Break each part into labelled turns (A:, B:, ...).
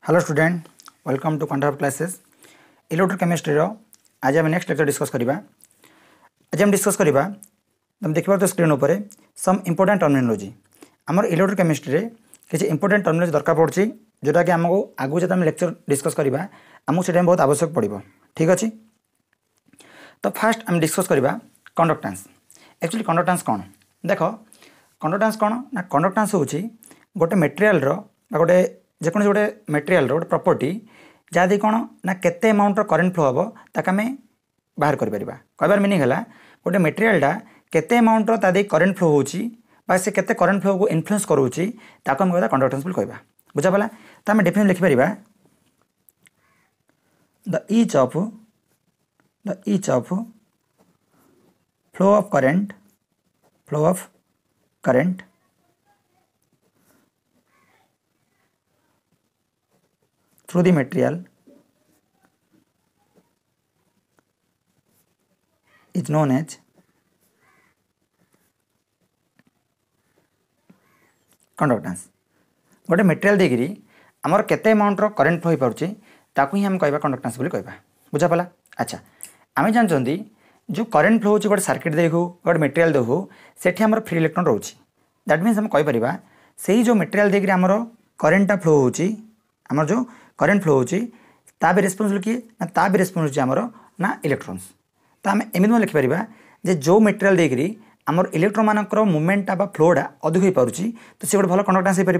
A: Hello student, welcome to Quantum Classes. Electrochemistry आज आम next lecture discuss करवा। आज हम डिस्कस करवा तुम देखिए तो स्क्रीन पर सम इम्पोर्टेंट टर्मिनोलॉजी। आमर इलेक्ट्रोकेमिस्ट्री किसी इम्पोर्टेंट टर्मिनोलॉजी दरकार पड़े जोटा कि आमको आगु जो आम लेक्चर डिस्कस करवा आमको से बहुत आवश्यक पड़ो। ठीक अच्छे, तो फास्ट आम डिस्कस करवा कंडक्टेंस। एक्चुअली कंडक्टेंस कौन देख, कंडक्टेंस कौन ना कंडक्टेंस हूँ गोटे मेटेरियल गोटे जेकोसी गोटे मेटेरियल गोटे प्रॉपर्टी जहाँ कौन ना केते अमाउंट करेन्ट फ्लो हम ताक आम बाहर कर मीनिंग है गोटे मेटेरियलटा केते अमाउंट तादी करेन्ट फ्लो हो से केते करेन्ट फ्लो को इन्फ्लुएंस करूँ ताको हम कहता कंडक्टेंस बोली कहवा। बुझा पड़ा? तो आम डेफिनेटली लिखिपर the each of flow of current through the material is known as conductance. गोटे मेटेरियल देकरी आमर केते अमाउंट करेन्ट फ्लो हो पारे ताकू ही आम कहवा कंडक्टेंस बोली कहवा। बुझा पड़ा? अच्छा, आम जानते जो करेन्ट फ्लो हो गोटे सर्किट दे हो गोटे मेटेरियल दे हो सेठी आमर फ्री इलेक्ट्रॉन रोचे। दैट मीन्स आम कहीपर से जो मेटेरियल देकरी आमर करेन्टा फ्लो होमर जो करेन्ट फ्लो होची ता भी रेस्पॉन्सिबल किए ना ता भी रेस्पॉन्सिबल आमर ना इलेक्ट्रॉन्स। तो आम एमती लिखिपर जे जो मेटेरियल देकरी आमर इलेक्ट्रॉन मानकर मूवमेंटा बा फ्लोटा अधिक हो पारुची तो सी गोटे भल कंडक्टेंस हो पार।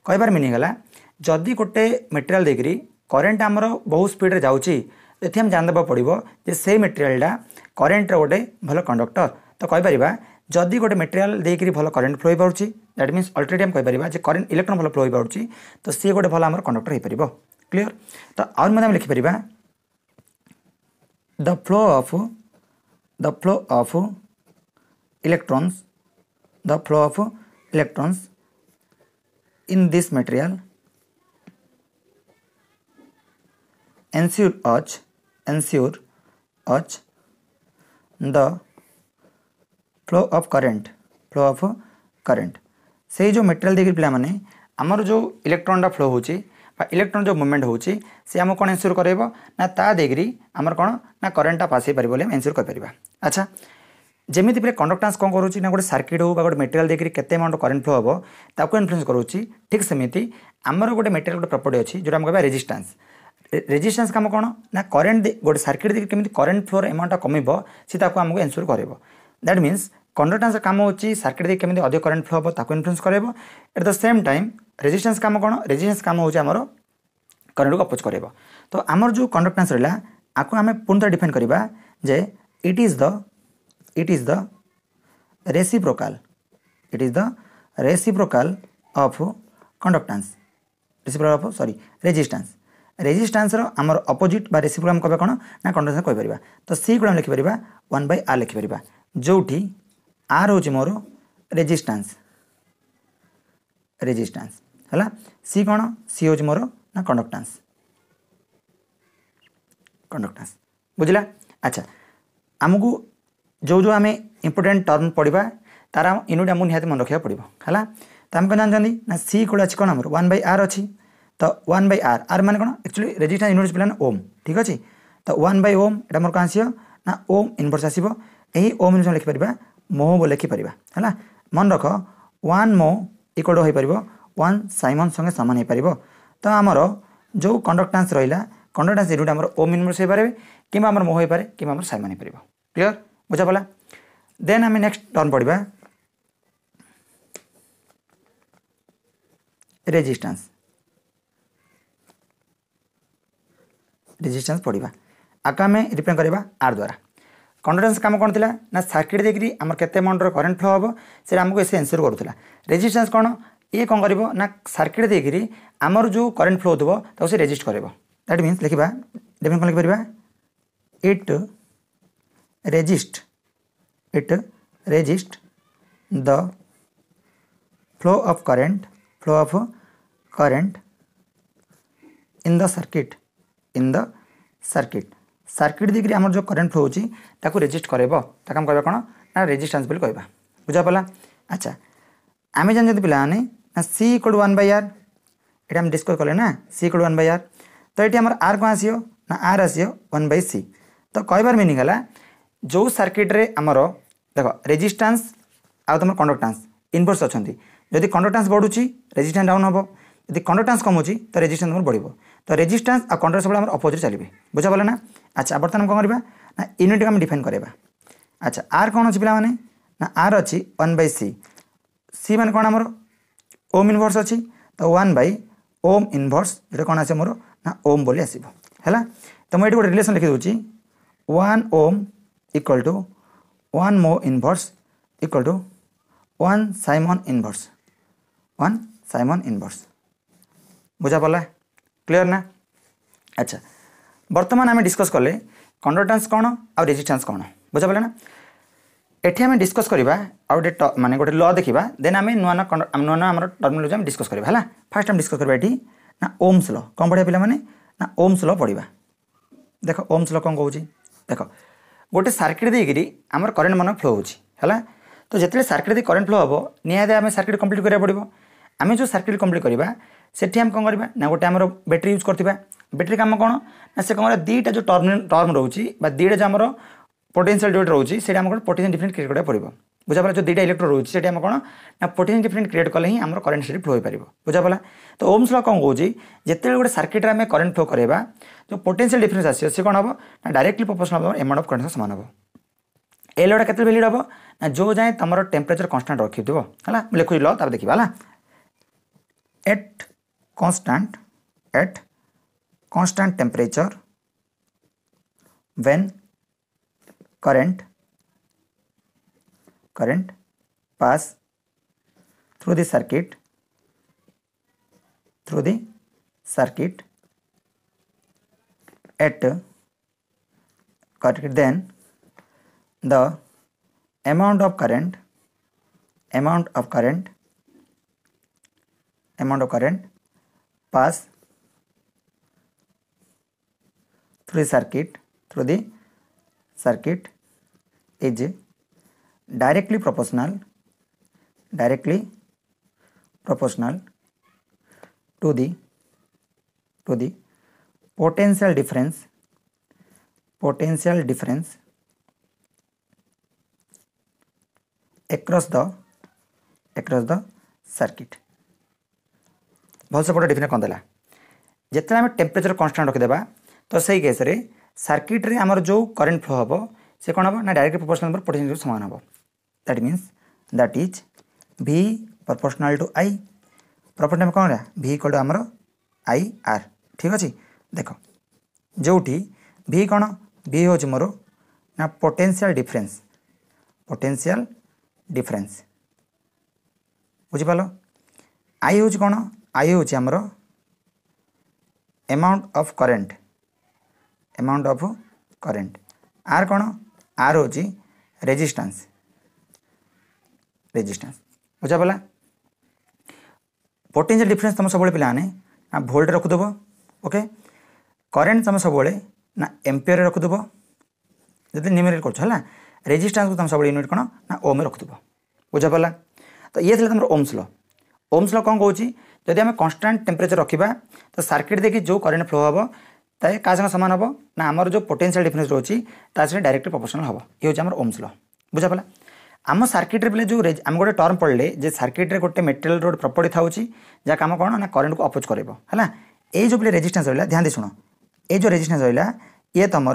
A: कहबार मीनिंग है जदि गोटे मेटेरियल देकरी करेन्ट आमर बहुत स्पीड रे जाउची एथि हम जान देबा पड़िबो जे से मेटेरियलटा करेन्ट गोटे भल कंडक्टर। तो कहीपर जदि गोटे मेटेरियल देकरी भल करेन्ट फ्लो हो पारुची दैट मीन्स अल्टरेडी हम कहीपर जे करेन्ट इलेक्ट्रॉन भल फ्लो हो पारुची तो सी गोटे भल आमर कंडक्टर हो पार। क्लियर? तो और मैं लिखिपर the flow of electrons in this material ensure the flow of current से जो मटेरियल देखिए पिला माने आमर जो इलेक्ट्रॉनटा फ्लो होची इलेक्ट्रॉन जो मूवमेंट होची से आम कौन एनश्योर करेबो ना ता देकरी आमर कौन ना करेन्टा पास हो पार बोली एनश्योर कर। अच्छा, जमीती पे कंडक्टेंस कौन करूँ ना गोटे सर्किट हो गोटे मेटेरियल देखिए केते अमाउंट करेन्ट फ्लो हम ताको इन्फ्लुएंस करूँ। ठीक सेमती आमर गोटे मेटेरियल गोटे प्रॉपर्टी अच्छी जो आम कहवा रेजिस्टेंस काम कौन ना करेन्ट गोटे सर्किट देखिए केमी करेन्ट फ्लोर अमाउंटा कमिबो सी ताको आमको एनश्योर करेबो। दैट मीन्स कंडक्टेंस काम होची सर्किट देखिए केमी अधिक करेन्ट फ्लो हम ताको इन्फ्लुएंस करेबो। At the same time resistance काम कौन रेजिस्टेंस काम होची आमर करेन्ट को अपोज करेबो। तो आमर जो कंडक्टेंस रहा आपको आम पुणी थे डिफाइन करवा जे it is the reciprocal of conductance resistance आमर अपोजिट बा रेसिप्रोकाल कहबा कौन ना कंडक्टेंस कहीपर। तो सी को लिखिपर 1/r लिखिपर जोठी आर हूँ मोर रेजिस्टेंस है सी कौन सी हूँ मोर ना कंडक्टेंस बुझला। अच्छा, आमको जो आम इंपोर्टेंट टर्म पढ़ा तार यूनिट आमको निहाती मन रखा पड़ो है। तो आम कौन जानते ना सी कौन अच्छी कौन आम 1/r अच्छी। तो 1/r माने कौन एक्चुअली रेजिस्टेंस यूनिट पिलान ओम। ठीक अच्छे, तो 1/ओम एटा मोर कौन आसो ना ओम इनवर्स आसो यही ओम इनवर्स लिखिपर मोह बोल लिखिपर है। मन रख 1 मो इक्वल हो पार 1 साइमन संगे सामान हो पार। तो आमर जो कंडक्टेंस रहा कंडक्टेंस यूनिट आमर ओम इनवर्स हो पारे कि मोह हो पारे कि साइमन हो पार। क्लियर? बुझा पड़ा? देन आम नेक्स्ट टर्म पढ़ा रेजिस्टेंस पढ़ा आक आम रिप्रेजेंट करवा आर द्वारा। कंडक्टेंस काम कौन थिला ना सर्किट देखिए आमर केते अमाउंट करेन्ट फ्लो हम से आमको एसे एनश्योर करूला। रेजिस्टेंस कौन ये कौन करिवो ना सर्किट देखिए आमर जो करेन्ट फ्लो होथबो ताको से रेजिस्ट करेबो। दैट मीन्स लिखिबा डेफिनेशन कौन लिखिबा it resist the flow of current in the circuit देखिए आमर जो करेन्ट फ्लो होची ताको रेजिस्ट करेबो ताको हम कहबा कौन ना रेजिस्टेंस बोली कहबा। बुझा पड़ा? अच्छा, आम जानते पिलाने सी इक्वल 1/r ये आम डिस्कस कले ना सी इक्वल 1/r तो ये आम आर कौन आसो ना आर आसो 1/c तो कहबार मीनिंग है जो सर्किट रे आमर देख रेजिस्टेंस आ तुम कंडक्टेंस इनवर्स अच्छा जदि कंडक्टेंस बढ़ुची रेजिस्टेंस डाउन हम यदि कंडक्टेंस कमुची तो रेजिस्टेंस तुम बढ़ो तो रेजिस्टेंस आ कंडक्टेंस सब अपोजिट चलिए बुझा पड़ा ना। अच्छा बर्तमान कौन करवा ना यूनिट आम डिफाइन करवा। अच्छा आर कौन अच्छी पे ना आर अच्छी 1/c सी मान कौन आमर ओम इनवर्स अच्छी तो 1/ओम इनवर्स जो कौन आसे मोर ना ओम बोली आसो है। तो मुझे गोटे रिलेसन लिखी दूसरी 1 ओम equal to 1 mho inverse equal to 1 siemens inverse 1 siemens inverse बुझा पड़ा क्लियर ना। अच्छा बर्तमान आम डिस्कस कले कंडक्टेंस कौन आ रेजिस्टेंस कौन बुझा पड़ा ना। एठी आम डिस्कस करवा आ गोटे माने गोटे ल देखा देन आम नुआ नुआ आम टर्मिनोलॉजी डिस्कस करवा है। फास्ट आम डिस्कस करवा ये ना ओम्स ल कौन पढ़ा पे ना ओम्स ल पढ़ा। देख ओम्स ल कौन कौच देख गोटे सर्किट देकरी आमर करेन्ट मान फ्लो होगा तो जिते सर्किट दे करेन्ट फ्लो हम निहाती आम सर्किट कम्प्लीट करा पड़ो। आम जो सर्किट कम्प्लीट करवा सेठी आम कौन करवा ना गोटे आम बैटेरी यूज करवा बैटेरी काम कौन ना से कौन दुईटा जो टर्म रोचे दुईटा जो आम पोटेंशियल डिवाइड रोचे से पोटेंशियल डिफरेंट क्रिएट करा पड़ो बुझा पड़ा। जो दुईटा इलेक्ट्रोड रोचे से कौन ना पोटेंशियल डिफरेंट क्रिएट कले ही आम करेन्ट से फ्लो हो पार बुझा पड़ा। तो ओम्स लॉ कौन कौच जिते गोटे सर्किट आम करेन्ट फ्लो करवा जो पोटेंशियल डिफरेंस आस कौन हम ना directly proportional amount of current सामान हम ए लॉ केते वैलिड हम ना जो जाए तुम टेम्परेचर कांस्टेंट रखिथो है लिखुच ल तार देखा है at constant temperature when current pass through the circuit at then the amount of current pass through the circuit is directly proportional to the potential difference across the circuit। बहुत बड़ा difference कौन देला जिते आम टेम्परेचर कांस्टेंट रखिदेबा तो सही case रे circuit रे आमर जो करेन्ट फ्लो हम से कौन हम ना डायरेक्ट प्रोपोर्शनल नंबर पोटेंशियल समान हम that means that is V proportional to I property में कौन रहा V इक्वल टू आमर IR ठीक अच्छे। देख जोटी V कौन V हूँ मोर ना पोटेंशियल डिफरेंस बुझिपाल। I हूँ कौन I हूँ आमर अमाउंट ऑफ करेंट R कौन R हूँ रेजिस्टेंस बुझा पड़ा। पोटेंशियल डिफरेंस तुम सब पे ना भोल्ट रखुदेव ओके करेन्ट तुम सब ना एम्पियर रखुदेव जब न्यूमेरिकल कर रेजिस्टेंस को तुम सब यूनिट कौन ना ओम रखुदेव बुझा पड़ा। तो ये तुम ओम्स ल कौन कौच जदि आम कांस्टेंट टेम्परेचर रखा तो सर्किट देखिए जो करेन्ट फ्लो हम ताकि क्या संग सामान हम ना आमर जो पोटेंशियल डिफरेंस रोचे डायरेक्टली प्रोपोर्शनल हम ये हूँ ओम्स ल बुझा पड़ा। आम सर्किट रे जो आम गोटे टर्म पढ़ले जे सर्किट रे गोटे मेटेरियल रोड प्रॉपर्टी था जहाँ काम कौन ना करेन्ट को अपोज कर ये जो रेजिस्टेंस रहा ध्यान दे शुण ये जो रेजिस्टेंस रहा ये तुम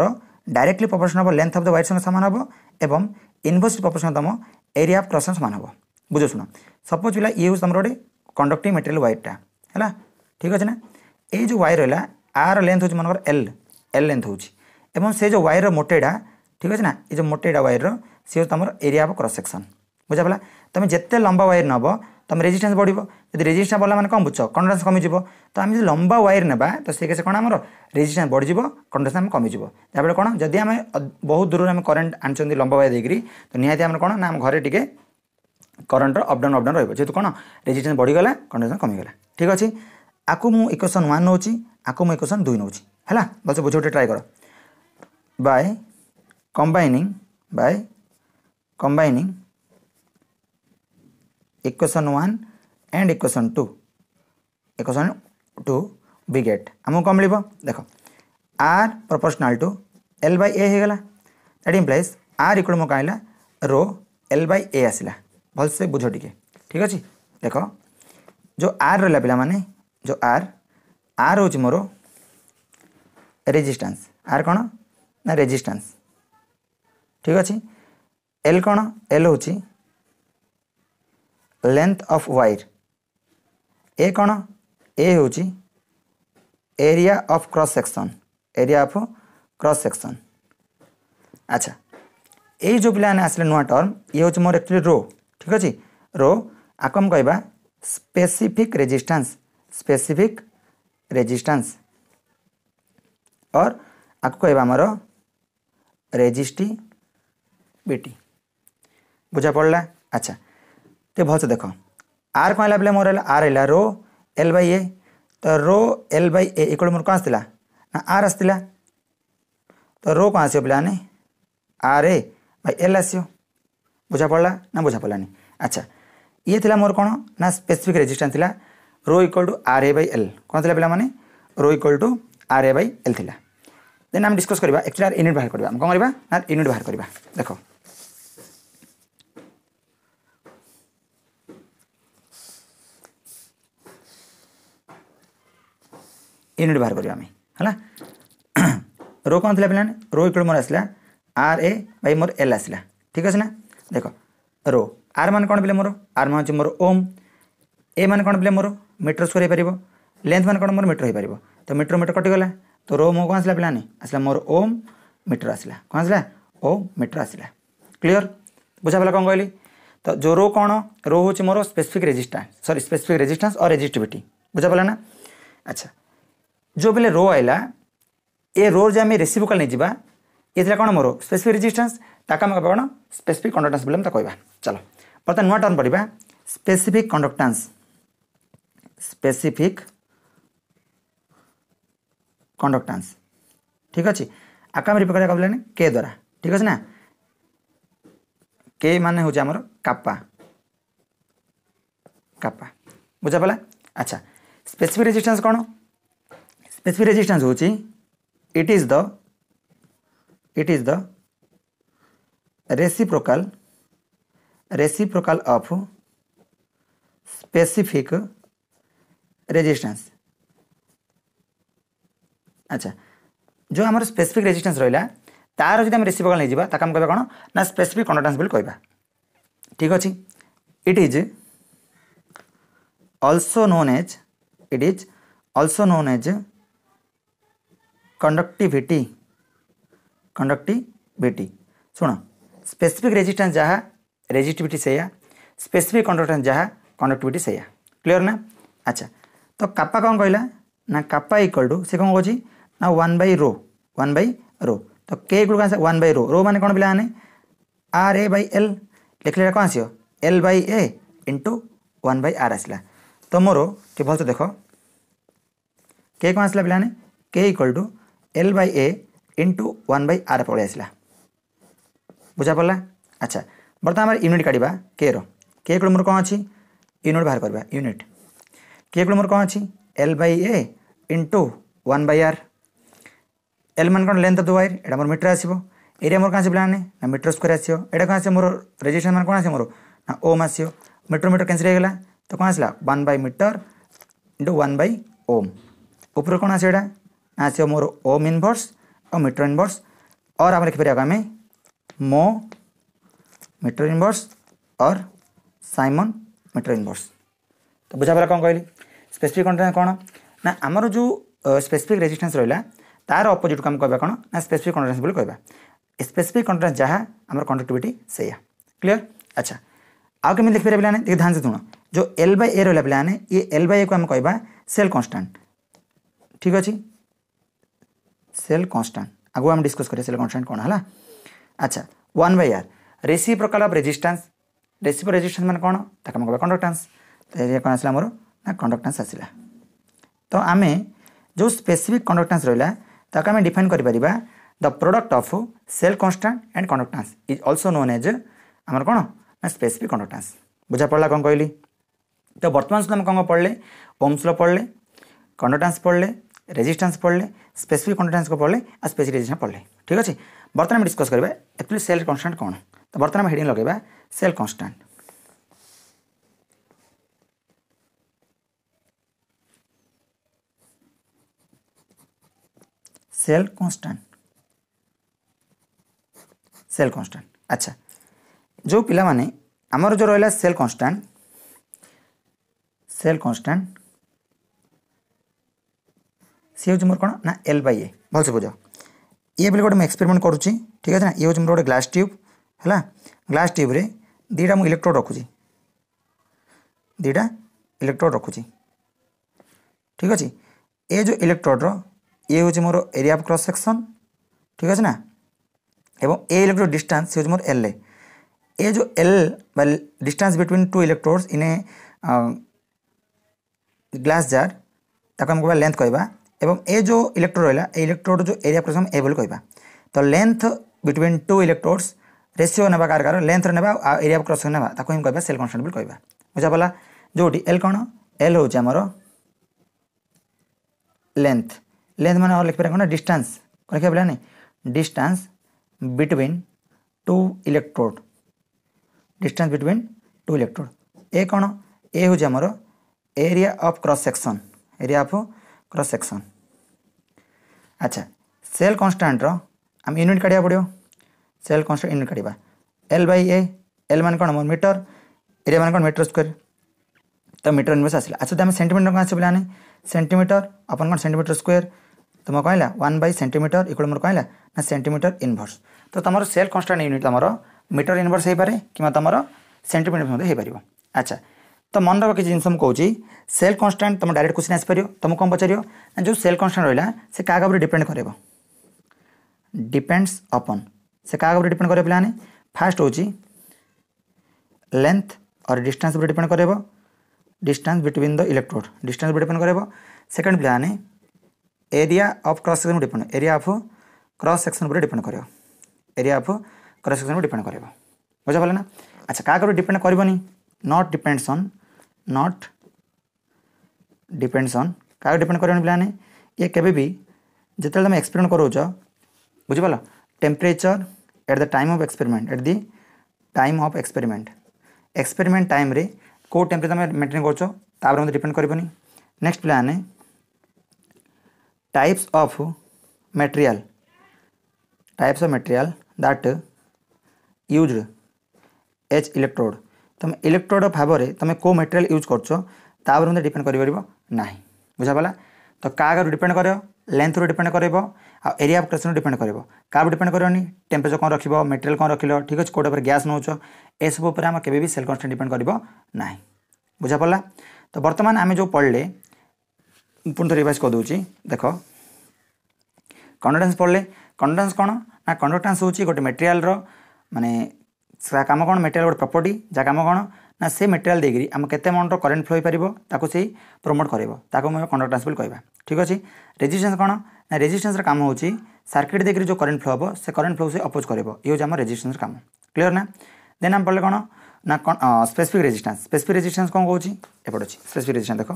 A: डायरेक्टली प्रोपोर्शनल हम लेंथ ऑफ द वायर संग सामान हम एवं इनवर्सली प्रोपोर्शनल तुम एरिया ऑफ क्रॉस सामान हम बुझ शुण सपोज पिला ये हूँ तुम गोटे कंडक्टिंग मेटेरियल वायरटा है ठीक अच्छे ना ये जो वायर रहा आर लेंथ हूँ मनकर एल लेंथ हूँ एवं से जो वायर मोटेटा ठीक अच्छे ना ये जो मोटेटा वायर सी तुम एरिया ऑफ क्रॉस सेक्शन बुझा पड़ा। तुम जिते लंबा वायर नब तुम रेजिस्टेंस बढ़ो जब रेजिस्टेंस बढ़ला कौन बुझ कंडक्टेंस कमिज तो आम जो लंबा वायर ना तो सी कौन आम रेजिस्टेंस बढ़ कंडक्टेंस आम कमिज जहाँ कौन जदि आम बहुत दूर आम करेन्ट आनी लंबा वायर देकरी तो निहाती आम कौन ना आम घरे टे करेन्ट अपडाउन जेहतु कौन रेजिस्टेंस बढ़ीगला कंडक्टेंस कमिगला ठीक अच्छे। आपको मुझे इक्वेशन 1 नौ आपको मुझे इक्वेशन 2 नौ है बस बुझ ट्राई कर by combining equation 1 and equation 2 to be get आमको कौन मिल देख R proportional to L by A होगला दैट इम्प्लाइज आर इक्वल मो कहीं रो एल बाई ए आसला भलसे बुझ टे ठीक अच्छे देख जो आर रहा पिला माने जो आर आर हूँ मोर रेजिस्टेंस आर कौन ना रेजिस्टेंस ठीक अच्छे एल कौन एल हूँ लेंथ ऑफ वायर ए कौन ए हूँ area of cross section area of cross section अच्छा ये जो पिला आसले नुआ टर्म ये हूँ मोर एक्चुअली रो ठीक अच्छे रो आकम कहवा स्पेसिफिक रेजिस्टेंस और आपको कहवा आमर रेजिस्टिविटी बुझा पड़ा अच्छा तो भल से देख आर कौन है मोर आर है रो एल बाई ए तो rho L by A equal मोर कौन आसला ना आर आसला तो रो कौन आसो पे आर ए बाई एल आसो बुझा पड़ा ना बुझा पड़ानी अच्छा ये थिला मोर कौन ना स्पेसिफिक रेजिस्टेंस थिला rho equal to R A by L कौन थिला पे rho equal to R A by L थिला देन आम डिस्कस करबा एक्चुअली यूनिट बाहर करबा कौन करबा ना यूनिट बाहर करबा देखो यूनिट बाहर करबा हमें है रो कौन थिला पे रो इक्वल मोर आसला आर ए बाई मोर एल आसला ठीक अच्छे ना देख रो आर मान कौन पे मोर आर मान मोर ओम ए मान कौन पे मोर मीटर स्क्वायर हो लेंथ मान कौन मोर मीटर हो पार तो मीटर कटिगला तो रो मो कौन आसला पे आसला मोर ओम मीटर आसला कौन आसला ओम मीटर आसला क्लीयर बुझा पड़ा कौन कहली तो जो रो कौन रो हूँ मोर स्पेसिफिक रेजिस्टेंस और रेजिस्टिविटी बुझा पड़ा ना अच्छा जो बेले रो आइला ए रो जो आम रेसिप्रोकाल नहीं जावा ये थी कौन मोर स्पेसिफिक रेजिस्टेंस ताका आम कौन स्पेसिफिक कंडक्टेंस बोले कहवा चलो बर्तमान नुआ टर्म पढ़ा स्पेसिफिक कंडक्टेंस ठीक अच्छे आका रिप्रेजेंट कर के द्वारा ठीक अच्छे ना के माने हूँ आमर कापा बुझा पड़ा अच्छा स्पेसिफिक रेजिस्टेंस कौन स्पेसिफिक रेजिस्टेंस हूँ it is the reciprocal of specific resistance अच्छा जो आमर स्पेसिफिक रेजिस्टेंस रहा तार जो रेसिप्रोकाल नहीं जावा ताका हम कहबा कौन ना स्पेसिफिक कंडक्टेंस बोली कहबा ठीक अच्छे it is also known as conductivity सुन स्पेसिफिक रेजिस्टेंस जहाँ रेजिस्टिविटी से स्पेसिफिक कंडक्टेंस जहाँ कंडक्टिविटी से क्लियर ना अच्छा तो कापा कौन कहला ना कापा इक्वल टू से कौन कौन ना वन बाई रो तो के इक्वल कौन वन बाई रो माने कौन पे आर ए बाई एल लिखले कौन आसो L by A into one by R आसला तो मोर टे भल से देख के कौन आसला पे K equal to L by A into one by R पलि आसला बुझा पड़ा अच्छा बर्तमान आम यूनिट काढ़ा के रो के इक्वल मोर कौन अच्छी यूनिट बाहर करवा यूनिट के इक्वल मोर कौन अच्छी L by A into one by R L मान कौन length of the wire Etah more metre आसो एरिया मोर कौन आने ना मीटर स्क्वायर आसो एटा कौन आसे मोर रेजिस्टेंस मान कौन आसे मोर ना ओम आसो मीटर कैंसिल हो गला तो कौन आसला one by metre into one by ohm ऊपर कौन आसो एटा आसो मोर ओम इनवर्स और मीटर इनवर्स और आम लिखिपर आम मो मीटर इनवर्स और साइमन मीटर इनवर्स तो बुझा पड़ा कौन कहली स्पेसिफिक कंडक्टेंस कौन ना आमर जो स्पेसिफिक रेजिस्टेंस रहा तार अपोजिट को आम कहवा कौन ना स्पेसिफिक कंडक्टेंस बोली कहवा स्पेसिफिक कंडक्टेंस जहाँ आमर कंडक्टिविटी से क्लियर अच्छा आउ केमी लिखिपर पे देखिए ध्यान से शुण जो एल बाई ए रहा पे ये एल बाई ए को आम कहवा सेल कांस्टेंट ठीक अच्छे सेल कांस्टेंट आगु आम डिस्कस करें सेल कांस्टेंट कौन है अच्छा one by R reciprocal of resistance मान कौन ताक कहवा कंडक्टेंस तो ये कौन आसला मोर ना कंडक्टेंस आसला तो आम जो स्पेसिफिक कंडक्टेंस रहा ताक आम डिफाइन कर the product of cell constant and conductance is also known as आमर कौन ना स्पेसिफिक कंडक्टेंस बुझा पड़ा कौन कहली तो बर्तमान सुधा कौन पढ़ले ओम्स लॉ पढ़ले कंडक्टेंस पढ़ले, रेजिस्टेंस पढ़ले, स्पेसिफिक कंडक्टेंस को पढ़ले आ स्पेसिफिक रेजिस्टेंस पढ़ले। ठीक अच्छे। बर्तमान डिस्कस करबा एक्चुअली सेल कांस्टेंट कौन। तो बर्तमान हेडिंग लगेबा cell constant. Cell constant, cell constant. अच्छा, जो पिला माने आमर जो रहा cell constant, cell constant C हूँ मोर कौन ना एल बाई ए। भल से बुझ ये बोले गोटे मुझे एक्सपेरिमेंट करुच्ची। ठीक है ना, ये हूँ मोर गोटे ग्लास ट्यूब है। ग्लास ट्यूब रे दीटा मुझे इलेक्ट्रोड रखुची, दीटा इलेक्ट्रोड रखुची। ठीक अच्छे। ये जो इलेक्ट्रोड रो ये हूँ more area of cross section. ठीक अच्छे ना, एवं ए इलेक्ट्रोड डिस्टेंस हूँ मोर एल ए। ये जो L distance between two electrodes in a glass jar ताको हम कहबा लेंथ कहबा। एवं ए जो इलेक्ट्रोड रहा ए इलेक्ट्रोड जो एरिया क्रॉस ए बोली कहबा। तो length between two electrodes ratio ना कार कार लेंथ ना एरिया क्रॉस ना ताको हम कहबा सेल कांस्टेंट बोली कहबा। बुझा पड़ा। जोटी एल कौन, एल हूँ आमर लेंथ। लेंथ मान और लिखिपर कौन डिस्टेंस लिखा पे distance between two electrode, distance between two electrode. A कौन, ए हूँ आमर area of cross section, area of cross section. अच्छा, सेल कांस्टेंट रो आम यूनिट काढ़ा पड़ो। सेल कांस्टेंट यूनिट काढ़ा एल बाई ए। एल मान कौन मीटर, एरिया मान कौन मीटर स्क्वायर। तो मीटर इनवर्स आसला। अच्छा, तो आम सेंटीमीटर कौन आसला ना सेंटीमीटर अपन कौन सेंटीमीटर स्क्वायर। तो मैं कहला 1 / सेंटीमीटर इक्वल मोर कहला ना सेंटीमीटर इनवर्स। तो तुम सेल कांस्टेंट यूनिट तुम मीटर इनवर्स हो पारे कि तुम सेंटीमीटर हो पार। अच्छा, तो मन रख किसी जिन कहूँ सेल कांस्टेंट तुम डायरेक्ट क्वेश्चन आसपार। तुमको कौन पचार ना जो सेल कांस्टेंट रहा से क्या डिपेंड कर डिपेंड्स अपन से क्या डिपेंड कर पे फास्ट हूँ लेंथ और डिस्टेंस डिपेंड कर distance between the electrode, distance depend कर। सेकेंड प्लान area of cross section depend, area of cross section पर डिपेंड कर, एरिया ऑफ क्रॉस सेक्शन पर डिपेंड कर। बुझा पड़ा ना। अच्छा, क्या डिपेंड करनी not depends on, not depends on क्या डिपेंड कर प्लान ये केबे भी जिते तुम एक्सपेरिमेंट करोच बुझिपाल temperature at the time of experiment, at the time of experiment, experiment time रे को टेम्परेचर तुम मेंटेन कर डिपेंड करनी। Next plan types of material, types of material that used as electrode. तुम इलेक्ट्रोड भाव में तुम को मटेरियल यूज कर डिपेंड कर ना। बुझा पड़ा। तो क्या डिपेंड कर लेंथ रू डिपेंड कर एरिया ऑफ क्रॉस डिपेंड कर क्या डिपेंड करनी टेम्परेचर कौन रख मटेरियल कौन रख। ठीक अच्छे, कौटे गैस नौ ए सब आम के सेल कांस्टेंट डिपेंड करना। बुझा पड़ा। तो बर्तमान आम जो पढ़ले पुणी थे रिवाइज कर दूसरी। देख कंडक्टेंस पढ़ले, कंडक्टेंस कौन ना कंडक्टेंस हूँ गोटे मटेरियल माने काम कौन मटेरियल गोटे प्रॉपर्टी जहाँ काम कौन ना से मटेरियल देकरी आम केते अमाउंट करेन्ट फ्लो हो पार से प्रमोट कर कंडक्टेंस बोली कहवा। ठीक अच्छे। रेजिस्टेंस कौन ना रेजिस्टेंस काम हूँ सर्किट देखिए जो करेन्ट फ्लो हम से करेन्ट फ्लो से अपोज कर ये हूँ आम रेजिस्टेंस काम। क्लीयर ना। देन आम पढ़ले कौन ना स्पेसिफिक रेजिस्टेंस, स्पेसिफिक रेजिस्टेंस कौन कहूँ एपट अच्छी स्पेसिफिक रेजिस्टेंस। देख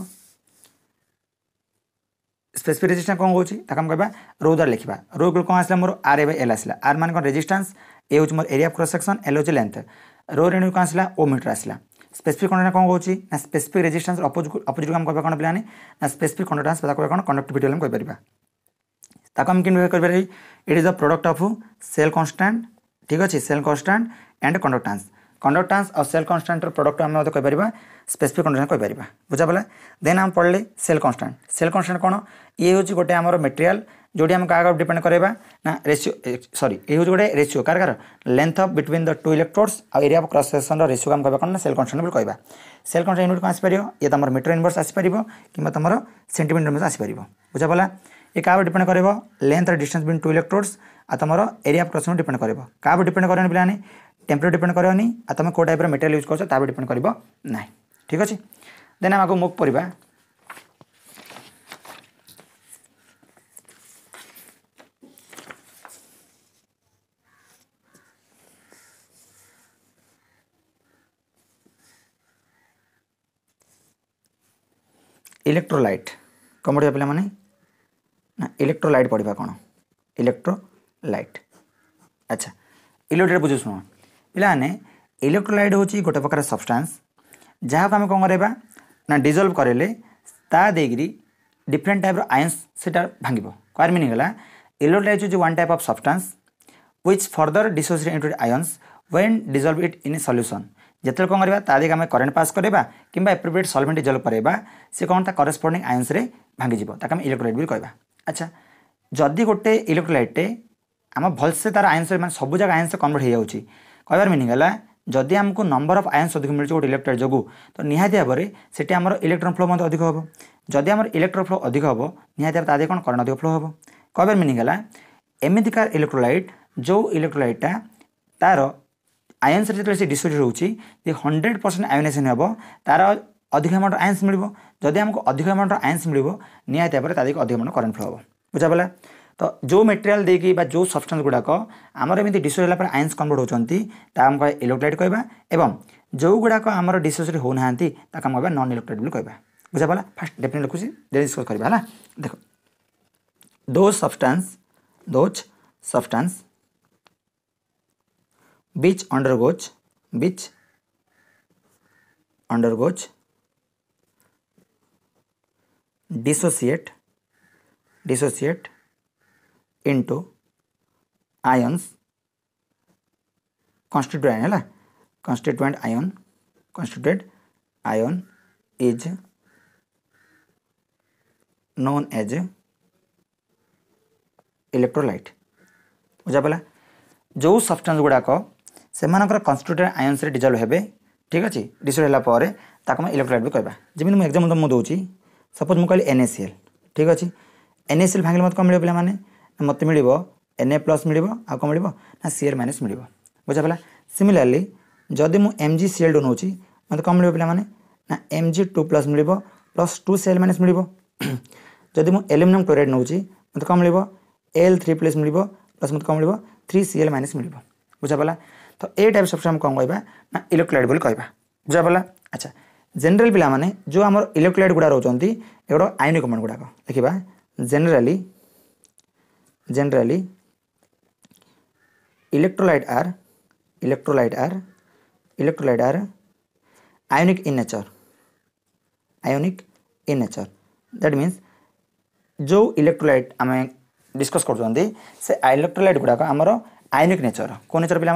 A: स्पेसिफिक रेजिस्टेंस कौन कहूँ ताकि कहवा रो द्वारा लिखा रो कौन आसला मोर आर ए बाई एल आसला। आर मान कौन रेजिस्टेंस, ए हूँ more area of cross section, L हूँ लेंथ, रो रे कौन आसला ओ मीटर आसला। स्पेसिफिक कंडक्टेंस कौन कहूँ ना स्पेसिफिक रेजिस्टेंस अपोजिट को कहवा कौन प्लान ना स्पेसिफिक कंडक्टेंस कौन कंडक्टिविटी हम कहीपर ताको हम कि कर it is the product of cell constant. ठीक अच्छे, cell constant and conductance, conductance और सेल कांस्टेंट प्रोडक्ट आम कहीपर स्पेसिफिक कंडक्टेंस कहीपर। बुझा पड़ा। देन आम पढ़ले सेल कांस्टेंट, सेल कांस्टेंट कौन ये हूँ गोटे आमर मटेरियल जोटी आम क्या डिपेंड करवा ना रेशियो, सॉरी ये हूँ गोटे रेशियो कार length of between the two electrodes और area of cross section ratio आम कहवा कौन ना सेल कांस्टेंट बोली कहवा। सेल कांस्टेंट यूनिट कौन आसपार ये तुम मीटर इनवर्स आसपार कि तुम सेंटीमीटर इनवर्स आसपार। बुझा पड़ा। ये क्या डिपेंड कर लेंथ और डिस्टेंस बिटवीन टू इलेक्ट्रोड्स आ तुम एरिया ऑफ क्रॉस डिपेंड कर क्या डिपेंड करनी प्लान टेम्परेचर डिपेंड करनी आ तुम कौ टाइप मटेरियल यूज कर डिपेंड करना। ठीक अच्छे। देन आम आगे मुख पढ़ा इलेक्ट्रोलाइट। कौन पढ़ा पे ना इलेक्ट्रोलाइट पढ़ा कौन इलेक्ट्रोलाइट। अच्छा इलेक्ट्रोलाइट बुझे शुण पे इलेक्ट्रोलाइट हूँ गोटे प्रकार सब्सटेंस जहाँ को आम कौन करें ना डिजल्व करेले ता देगी डिफरेंट टाइप आयन्स से भांग कॉर मीनिंग है electrolyte is one type of substance which further dissociate into ions when dissolved it in A solution जिते कौन करवा ता आम करेन्ट पास करवा कि एप्रोप्रिएट सॉल्वेंट डिजल्व करवा से कौन करस्पोंडिंग आयन्स रे भांगी आम इलेक्ट्रोलाइट भी कहवा। अच्छा जदि गोटे इलेक्ट्रोलाइटे आम भलसे तार आयन्स मैं सब जगह आयन्स कन्वर्ट हो जाऊँगी कहबार मीनिंग है जदि आमको नंबर ऑफ आयन्स अधिक मिलूँ गोटे इलेक्ट्रोलाइट जो तो निहाती भाव में से आम इलेक्ट्रॉन फ्लो अधिक हम जदि आम इलेक्ट्रॉन फ्लो अधिक हम निहाती भाव तादे कौन करंट अधिक फ्लो हम कहबार मीनिंग है एमतीकार इलेक्ट्रोलाइट जो इलेक्ट्रोलाइटा तार आयन्स जो से डिसोसिएट होची 100% आयोनाइजेशन हम तार अधिक अमाउंट आयन्स मिल जदि आमको अधिक अमाउंट आयन्स मिल निहाती भाव में तादे अधिक अमाउंट करंट फ्लो हम बुझापला। तो जो मटेरियल देकी जो सब्सटेंस गुड़ाक आमर एमती डिसोसिएट होला आयन्स कन्वर्ट होती आम इलेक्ट्रोलाइट कहवा एवं जो गुड़ाक आमर डिसोसिएट होना आम कहवा नॉन इलेक्ट्रोलाइट भी कहवा बुझापला। फास्ट डेफिनेट लिखुची डिस्कस करवा है देख those substance which undergoes dissociate into ions constituent ion is known as electrolyte बुझापला। जो सब्सटेंस गुड़ाक से कन्स्टिट्यूएंट आयन्स रे डिजल्व हेबे ठीक अच्छे डिसोसिएट होगा ताको इलेक्ट्रोलाइट भी कहवा। जमी मुझे एग्जाम तुमको दूसरी सपोज मुझे कहली NaCl ठीक अच्छे NaCl भांगे मत कौन मिले पे मत मिल Na+ मिल आ कौन मिल ना Cl- मिल बुझापला। सिमिलरली जदि मुझे MgCl2 नौ मत कौन मिल पे ना Mg2+ मिल प्लस 2Cl- मिल जदि मुझे एल्युमिनियम क्लोराइड नौ मत कौन मिल Al3+ मिल प्लस मत कौन मिल 3Cl- मिल बुझापला। तो ए टाइप सब्सटेंस कौन कहवा ना इलेक्ट्रोलाइट बोली कहवा बुझापला। अच्छा जनरल पिला माने जो आम इलेक्ट्रोलाइट गुड़ा रोचंती एगुड़ा आयनिक कंपाउंड गुड़ाक देखा generally electrolyte are ionic in nature that means जो इलेक्ट्रोलाइट आम डिस्कस कर से इलेक्ट्रोलाइट गुड़ाक आमर आयोनिक नेचर कौ नेचर पे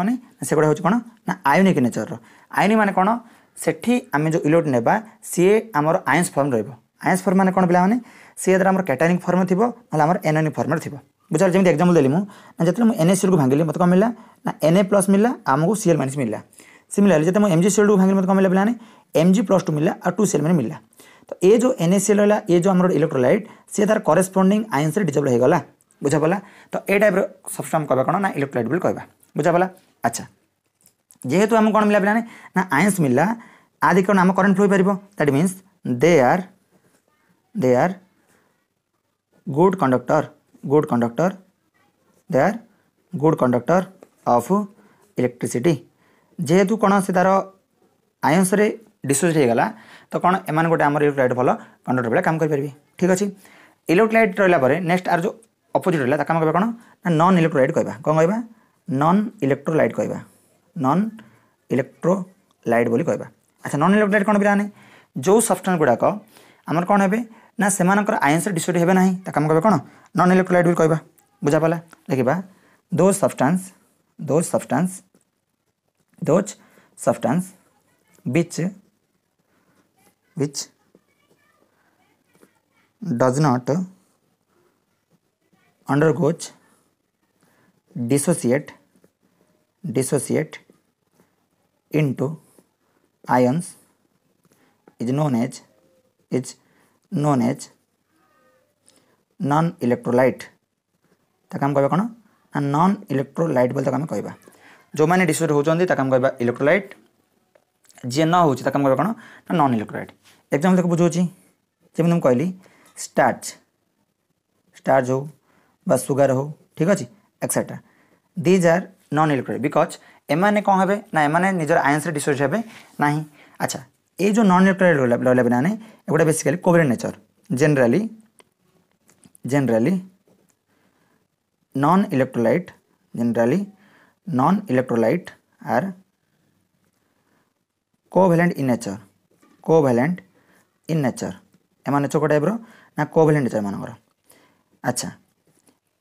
A: से गुड़ा हूँ कौन ना आयोनिक नेचर आयोनिक माने कौन सेठी आम जो इलेक्ट्रोन नेबा सी आमर आयन्स फॉर्म आयन्स फॉर्म माने कौन पे सी आम कैटायनिक फॉर्म थी ना आम एनायनिक फॉर्म थी बुझा जमी एग्जाम्पल देली मुझे जो NaCl को भांगिली मत कौन मिला ना Na+ मिला आमको Cl- मिला। सिमिलरली जो MgCl2 को भांगिली मत कौन मिला पे Mg+2 मिला और 2Cl- मिला। तो ये जो NaCl है ये जो आम इलेक्ट्रोलाइट सी तार करेस्पोंडिंग आयन्स डिजल्व होगा बुझापला। तो ये टाइप सब्सटेंस कहवा कौन ना इलेक्ट्रोलाइट बोली कहवा बुझापला। अच्छा जेहेतु आम कौन मिला पे ना आयन्स मिला आदि कौन आम करेन्ट फ्लो हो पार that means they are good conductor of electricity. जेहेतु कौन से तार आयन्स रे डिसोसिएट होगा तो कौन एम गोटे आम इलेक्ट्रोलाइट भल कंडक्टर भाई काम करेंगे ठीक अच्छे। इलेक्ट्रोलाइट रहा नेक्स्ट आर जो अपोजिट रहा आम कह कौन ना नॉन इलेक्ट्रोलाइट कहवा कौन कहवा नॉन इलेक्ट्रोलाइट कहवा बोली कहवा। अच्छा नॉन इलेक्ट्रोलाइट कौन पे जो सब्सटेंस गुड़ाक आमर कौन है ना से आयन्स डिसोसिएट हे ना आम कह कौन नॉन इलेक्ट्रोलाइट बोली कहवा बुझापला। देखा those substance which does not undergoes dissociate into ions is known as non electrolyte ताक हम कहवा कौन नॉन इलेक्ट्रोलाइट बोली आम कहवा। जो मैंने डिसोसिएट होती आम कहवा इलेक्ट्रोलाइट जी न हो कहवा कौन ना नॉन इलेक्ट्रोलाइट। एग्जाम्पल देख बुझाऊँ जमी तुम कहली स्टार्च हो बा सुगर हो ठीक अच्छे etcetera these are non electrolyte because एमाने कौन हे ना एमाने निजर आयन्स डिसोसिएट हे ना। अच्छा ये जो नॉन इलेक्ट्रोलाइट रहा पे एगुड़ा basically covalent nature generally generally non-electrolyte are covalent in nature एमान चोक टाइप ना कोवेलेंट नेचर मानकर अच्छा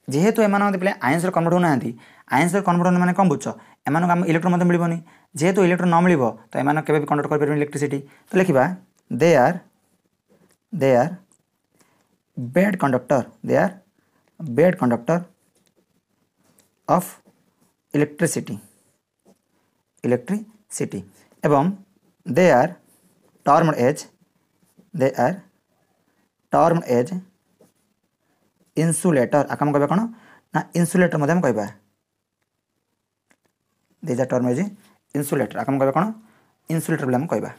A: जेहेतु एम पे आयंस कन्वर्ट होना आयंस कन्वर्ट होने मैंने कम बुझ एम इलेक्ट्रॉन मत मिलनी जेहेतु इलेक्ट्रॉन न मिल तो एम के कन्वर्ट कर इलेक्ट्रिसिटी तो लिखा they are bad conductor of electricity एवं they are termed as insulator आम कह कौन ना इन्सुलेटर मध्य कह these are term as insulator आम कह कौन इन्सुलेटर बोले कह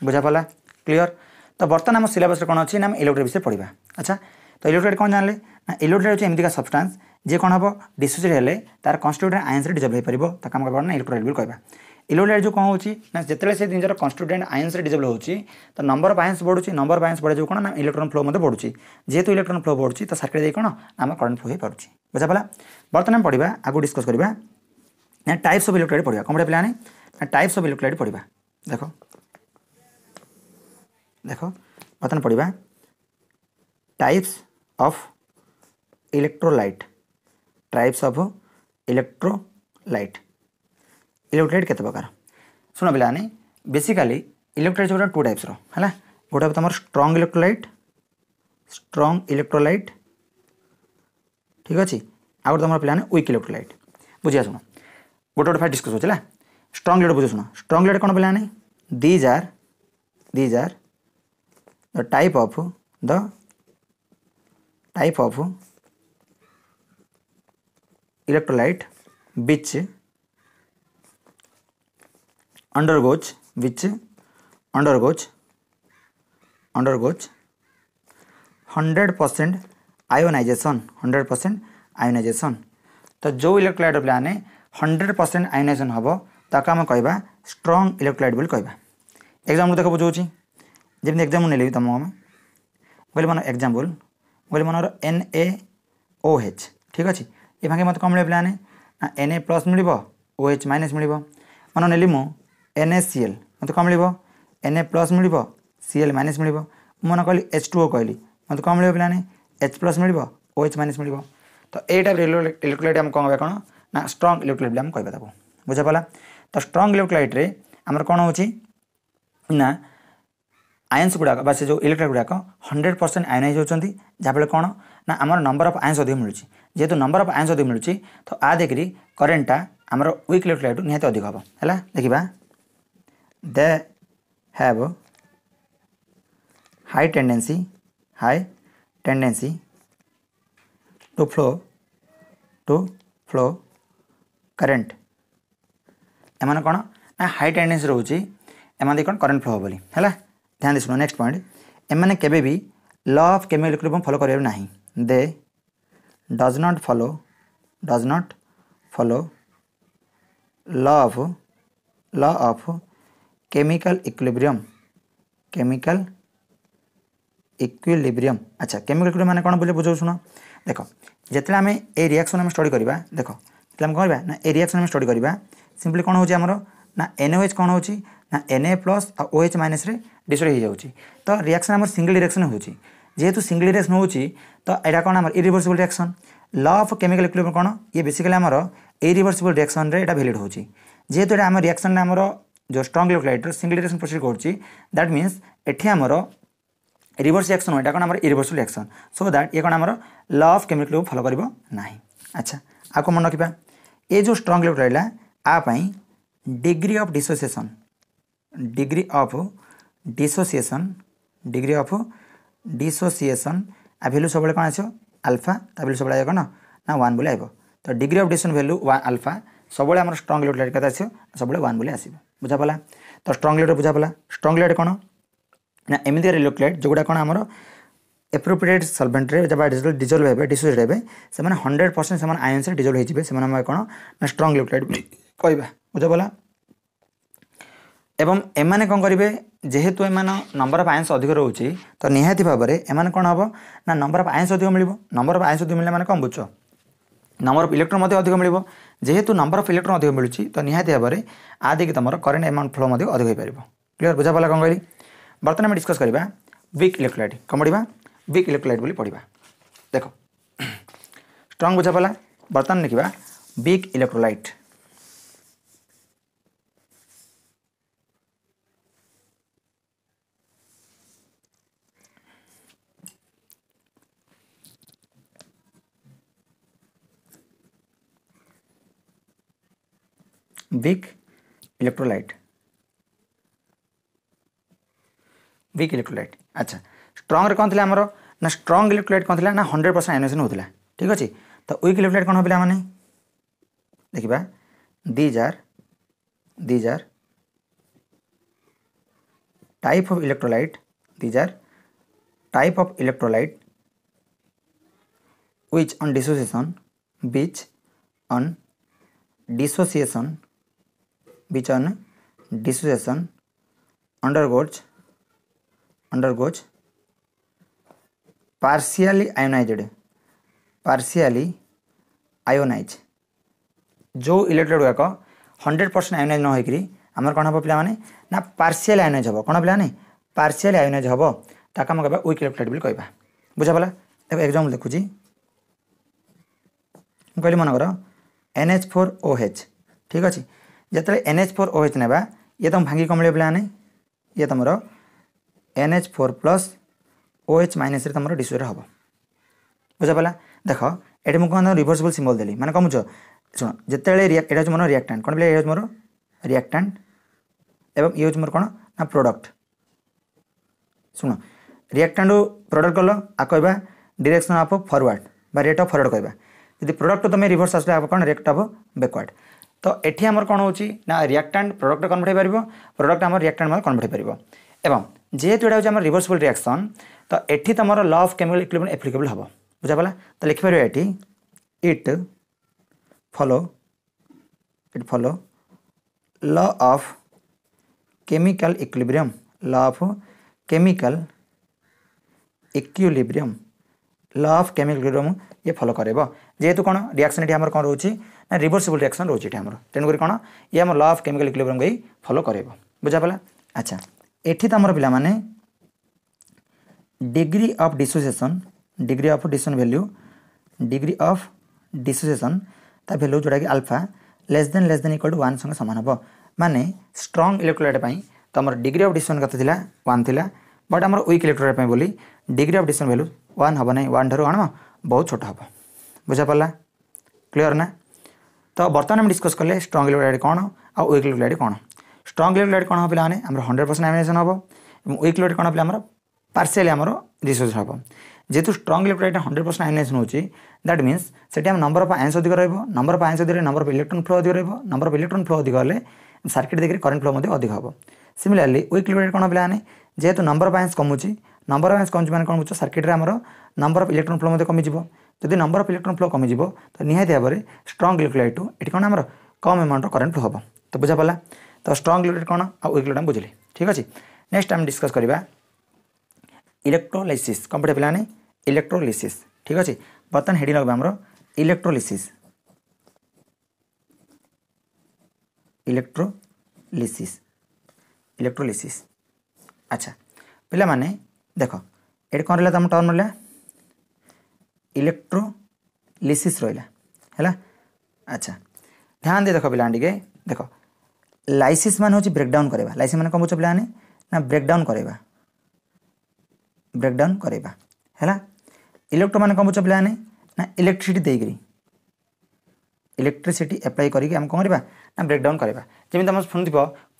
A: बुझा पड़ा क्लीयर तो बर्तमान आम सिलेबस कौन अच्छी ना इलेक्ट्रोलाइट विषय पढ़ा अच्छा तो इलेक्ट्रोलाइट कौन जानले ना इलेक्ट्रोलाइट एमतीका सब्सटेंस जे कौन हम डिसोसिएट हेले तार कन्स्टिट्यूएंट आयंस डिजल्व हो पार ताकि आम कह ना इलेक्ट्रोलाइट भी कह इलेक्ट्रोलाइट जो कौन होची ना जिते से जिन कन्स्टिट्यूएंट आयंस डिजल्व होची तो नंबर ऑफ आयंस बढ़ुची नंबर ऑफ आयंस बढ़े जो कौन ना इलेक्ट्रॉन फ्लो मत बढ़ुची जेहेतु इलेक्ट्रॉन फ्लो बढ़ुची तो सर्किट दे कौन आम करंट फ्लो हो पार्टी बुझा पड़ा बर्तमान पढ़ा आगु डिस्कस करवा ना टाइप्स ऑफ इलेक्ट्रोलाइट पढ़ा कौन पढ़ा पे टाइप्स ऑफ इलेक्ट्रोलाइट पढ़ा देखो बर्तमान पढ़ा टाइप्स ऑफ इलेक्ट्रोलाइट इलेक्ट्रोलाइट केते प्रकार शुण पे बेसिकाली इलेक्ट्रोलाइट जो टू टाइप्स है गोटे तुम स्ट्रॉन्ग इलेक्ट्रोलाइट ठीक अच्छे आउ गोटे तुम पे वीक इलेक्ट्रोलाइट बुझा शुण गोटे गोटे फाइट डिस्कस होगा स्ट्रॉन्ग इलेक्ट्रोलाइट बुझे शुण स्ट्रॉन्ग इलेक्ट्रोलाइट कौन पे these are the type of electrolyte which undergoes 100% ionization तो जो इलेक्ट्रोलाइट प्लाने 100% आयोनाइजेशन हम ताको आम कह स्ट्रॉन्ग इलेक्ट्रोलाइट बोली कह एग्जाम्पल देख बुझाऊँ जमी एग्जाम्पल नेली तुम बोले मन एग्जाम्पल बोले मनर NaOH ठीक अच्छे ये भागे मत कौन मिले पे ना Na प्लस मिल OH माइनस मिल मन नेली मु NaCl मत कौन मिल Na प्लस मिल Cl माइनस मिल मन कहली H2O कहली मत कौन मिले पे H प्लस मिल OH माइनस मिल तो ये टाइप इलेक्ट्रोलाइट आम कौन कौन ना स्ट्रॉन्ग इलेक्ट्रोलाइट आम कह बुझा पड़ा तो स्ट्रॉन्ग इलेक्ट्रोलाइट रे आमर कौन हो ना आयंस गुड़ाक बा से जो इलेक्ट्रोलाइट गुड़ाक 100% आयोनाइज होती जहाँफल कौन ना आमर नंबर ऑफ आयंस अधिक मिलूँ जेहेतु नंबर ऑफ आयंस अधिक मिलूँ तो आ देखिए करेन्टा आमर वीक इलेक्ट्रोलाइट निहत अधिक हम है देखा they have high tendency to flow current एम कौन ना हाई टेंडेंसी रोचे एम कौन करेन्ट फ्लो बोली है ध्यान दे शुण नेक्स्ट पॉइंट एम केबे भी law of chemical equilibrium follow करें ना they does not follow law of chemical equilibrium अच्छा केमिकल इक्विलिब्रियम माने कौन बोले बुझाऊ शुण देख जिते आम ए रिएक्शन आम स्टडी करवा देख आम कौन ना ए रिएक्शन आम स्टडी करवा सिंपली कौन होची हमरो ना NaOH कौन होची ना Na प्लस और OH माइनस रे डिसोड हो जाऊँगी तो रिएक्शन आम सिंगल डिरेक्शन होची जेहेतु सिंगल डिरेक्शन होची तो यहाँ कौन आम irreversible reaction law of chemical equilibrium कौन ये बेसिकली आमर इरिवर्सिबल रिएक्शन रे एटा वैलिड होची जेहेतु एटा आम रिएक्शन आमर जो strong electrolyte single direction proceed करची दैट मीन्स एठी आमर रिवर्स रिएक्शन हो कौन आम इरिवर्सिबल रिएक्शन सो दैट ये कौन आमर law of chemical equilibrium follow करिवो नाही अच्छा आपको मन रखिबा ये जो स्ट्रॉन्ग इलेक्ट्रोलाइट ला आ पई डिग्री ऑफ डिसोसिएशन आ वैल्यू सब कौन आसो अल्फा ता वैल्यू सब कौन ना 1 बोले आइबो तो degree of dissociation value 1 alpha सब आम स्ट्रॉन्ग इलेक्ट्रोलाइट के आसो सब 1 बोले आसो बुझा पड़ा तो स्ट्रॉन्ग इलेक्ट्रोलाइट बुझा पड़ा स्ट्रॉन्ग इलेक्ट्रोलाइट कौन ना एमती इलेक्ट्रोलाइट जोटा कौन आमर एप्रोप्रिएट सल्वेंट रे जब डिजोल्व हे डिसोसिएट हे से 100% से आयन से डिजोल्व हो कौन ना स्ट्रॉन्ग इलेक्ट्रोलाइट कहवा बुझा पड़ा एवं एमाने कौन करेंगे जेहेतु एम नंबर ऑफ आयंस अधिक रोचे तो निहाती भाव में एम कौन हम ना नंबर ऑफ आयंस अधिक मिल नंबर ऑफ आयंस अधिक मिलने माने कौन बुझ नंबर ऑफ इलेक्ट्रॉन अधिक मिल जेहेतु नंबर ऑफ इलेक्ट्रॉन अधिक मिलूँ तो निहाती भाव में आदि तुम करेन्ट अमाउंट फ्लो अधिक हो पार क्लियर बुझा पड़ा कौन कहली बर्तमान आम डिस्कस करवा वीक इलेक्ट्रोलाइट कौन पढ़ा वीक इलेक्ट्रोलाइट बोली पढ़ा देख स्ट्रॉन्ग बुझा पड़ा बर्तमान लिखा weak electrolyte weak electrolyte weak electrolyte अच्छा स्ट्रॉन्ग कौन थी आमर ना स्ट्रॉन्ग इलेक्ट्रोलाइट कौन थी ना 100% आयोनाइजेशन होता ठीक अच्छे तो वीक इलेक्ट्रोलाइट कौन हो मैंने देखा these are type of electrolyte these are type of electrolyte which on dissociation which on dissociation undergoes partially ionized जो इलेक्ट्रोड गुड़ाक 100% आयोनाइज न होकर आमर कौन हम पे ना पार्शियल आयोनाइज हम कौन पे पार्शियल आयोनाइज हम ताक आम कह वीक इलेक्ट्रोलाइट बोली कहवा बुझा पड़ा देखो एग्जाम्पल देखुची कहली मनकर NH4OH ठीक अच्छे जिते NH4OH नेबा ये तुम भांगी कम मिले पे ये तुम NH4 + OH माइनस तुम डिसोसिएट हम बुझा पड़ा देख ये मुझे रिभर्सिबल सिंबल देली मैंने कम बुझ शुण जिते यहाँ मोर रिएक्टेंट कौन पे मोर रिएक्टेंट एवं ये मोर कौन ना प्रोडक्ट शुण रिएक्टेंट प्रोडक्ट कल आ कहवा डायरेक्शन ऑफ फॉरवर्ड बा रेट ऑफ फॉरवर्ड कहवा यदि प्रोडक्ट तुम रिभर्स आसले आप कौन रेट ऑफ बैकवर्ड तो एठी आमर कौन हो रिएक्टेंट प्रोडक्ट कन्वर्ट हो पार प्रोडक्ट आम रिएक्टेंट में कन्वर्ट हो पार एवं जेहेतु यहाँ हूँ रिभर्सिबल रिएक्शन तो एठी तुम law of chemical equilibrium applicable हम बुझा पड़ा तो लिखिपर ये it follow law of chemical equilibrium law of chemical equilibrium law of chemical equilibrium ये फॉलो करेब जेहेतु कौन रिएक्शन ये आम कौन रोचे ना रिभर्सिबल रिएक्शन रोचे आम तेणुक कौन ये आम लॉ ऑफ केमिकल इक्विलिब्रियम को फॉलो करेब बुझा पड़ा अच्छा एठी तो आमर पिला माने degree of dissociation value degree of dissociation ता वैल्यू जोड़ा कि alpha less than equal to 1 संगे समान हम माने स्ट्रॉन्ग इलेक्ट्रोलाइट तुम डिग्री ऑफ डिसोसिएशन कत 1 थिला बट आमर वीक इलेक्ट्रोलाइट बोली डिग्री ऑफ डिसोसिएशन वैल्यू 1 हम ना 1 ठार आण बहुत छोट हम बुझा पड़ा क्लियर ना तो बर्तमान हम डिस्कस कले स्ट्रॉन्ग इलेक्ट्रोलाइट कौन आ वीक इलेक्ट्रोलाइट कौन स्ट्रॉन्ग इलेक्ट्रोलाइट कौन हम पे आम 100% आयोनाइजेशन हम वीक इलेक्ट्रोलाइट कौन पे आम पार्शियली आमर डिसोसिएशन हम जेहेतु स्ट्रॉन्ग इलेक्ट्रोलाइट 100% आयोनाइजेशन होची दैट मीन्स सेठी हम नंबर ऑफ आयंस अधिक रहइबो नंबर ऑफ आयंस अधिक नंबर ऑफ इलेक्ट्रॉन फ्लो अधिक रहइबो नंबर ऑफ इलेक्ट्रॉन फ्लो अधिक होले सर्किट देखि करंट फ्लो मध्ये अधिक हम सिमिलरली वीक इलेक्ट्रोलाइट कौन पे जेहेतु नंबर ऑफ आयंस कमुची नंबर ऑफ आयंस कमुची माने कौन बुझ सर्किट रे हमर नंबर ऑफ इलेक्ट्रॉन फ्लो मध्ये कमी जिवो जदि नंबर ऑफ इलेक्ट्रॉन फ्लो कमी जिवो तो निहाती भाव में स्ट्रॉन्ग इलेक्ट्रोलाइट टू एठी कौन हमर कम अमाउंट करंट फ्लो हम तो बुझा पड़ा तो स्ट्रॉन्ग इलेक्ट्रोलाइट कौन आ वीक इलेक्ट्रोलाइट बुझिले ठीक अछि नेक्स्ट हम डिस्कस करबा इलेक्ट्रोलाइसिस कौन पढ़े पे इलेक्ट्रोलाइसिस ठीक अच्छे बर्तमान हेडिंग लगभग आमर इलेक्ट्रोलाइसिस इलेक्ट्रोलाइसिस अच्छा पिला माने देखो ये कौन रहा तुम टर्म रहा इलेक्ट्रोलाइसिस रहा है अच्छा ध्यान दे देखो पिला टे देख लाइसिस मान हूँ ब्रेकडाउन करवा लाइसिस मान कौन बुझ पे ना ब्रेकडाउन करवा है इलेक्ट्रो मान कौन बुझ पे ना इलेक्ट्रिसिटी देकरी इलेक्ट्रिसिटी एप्लाई करके आम कौन करवा ना ब्रेकडाउन करवा जमी तुम शुणुथ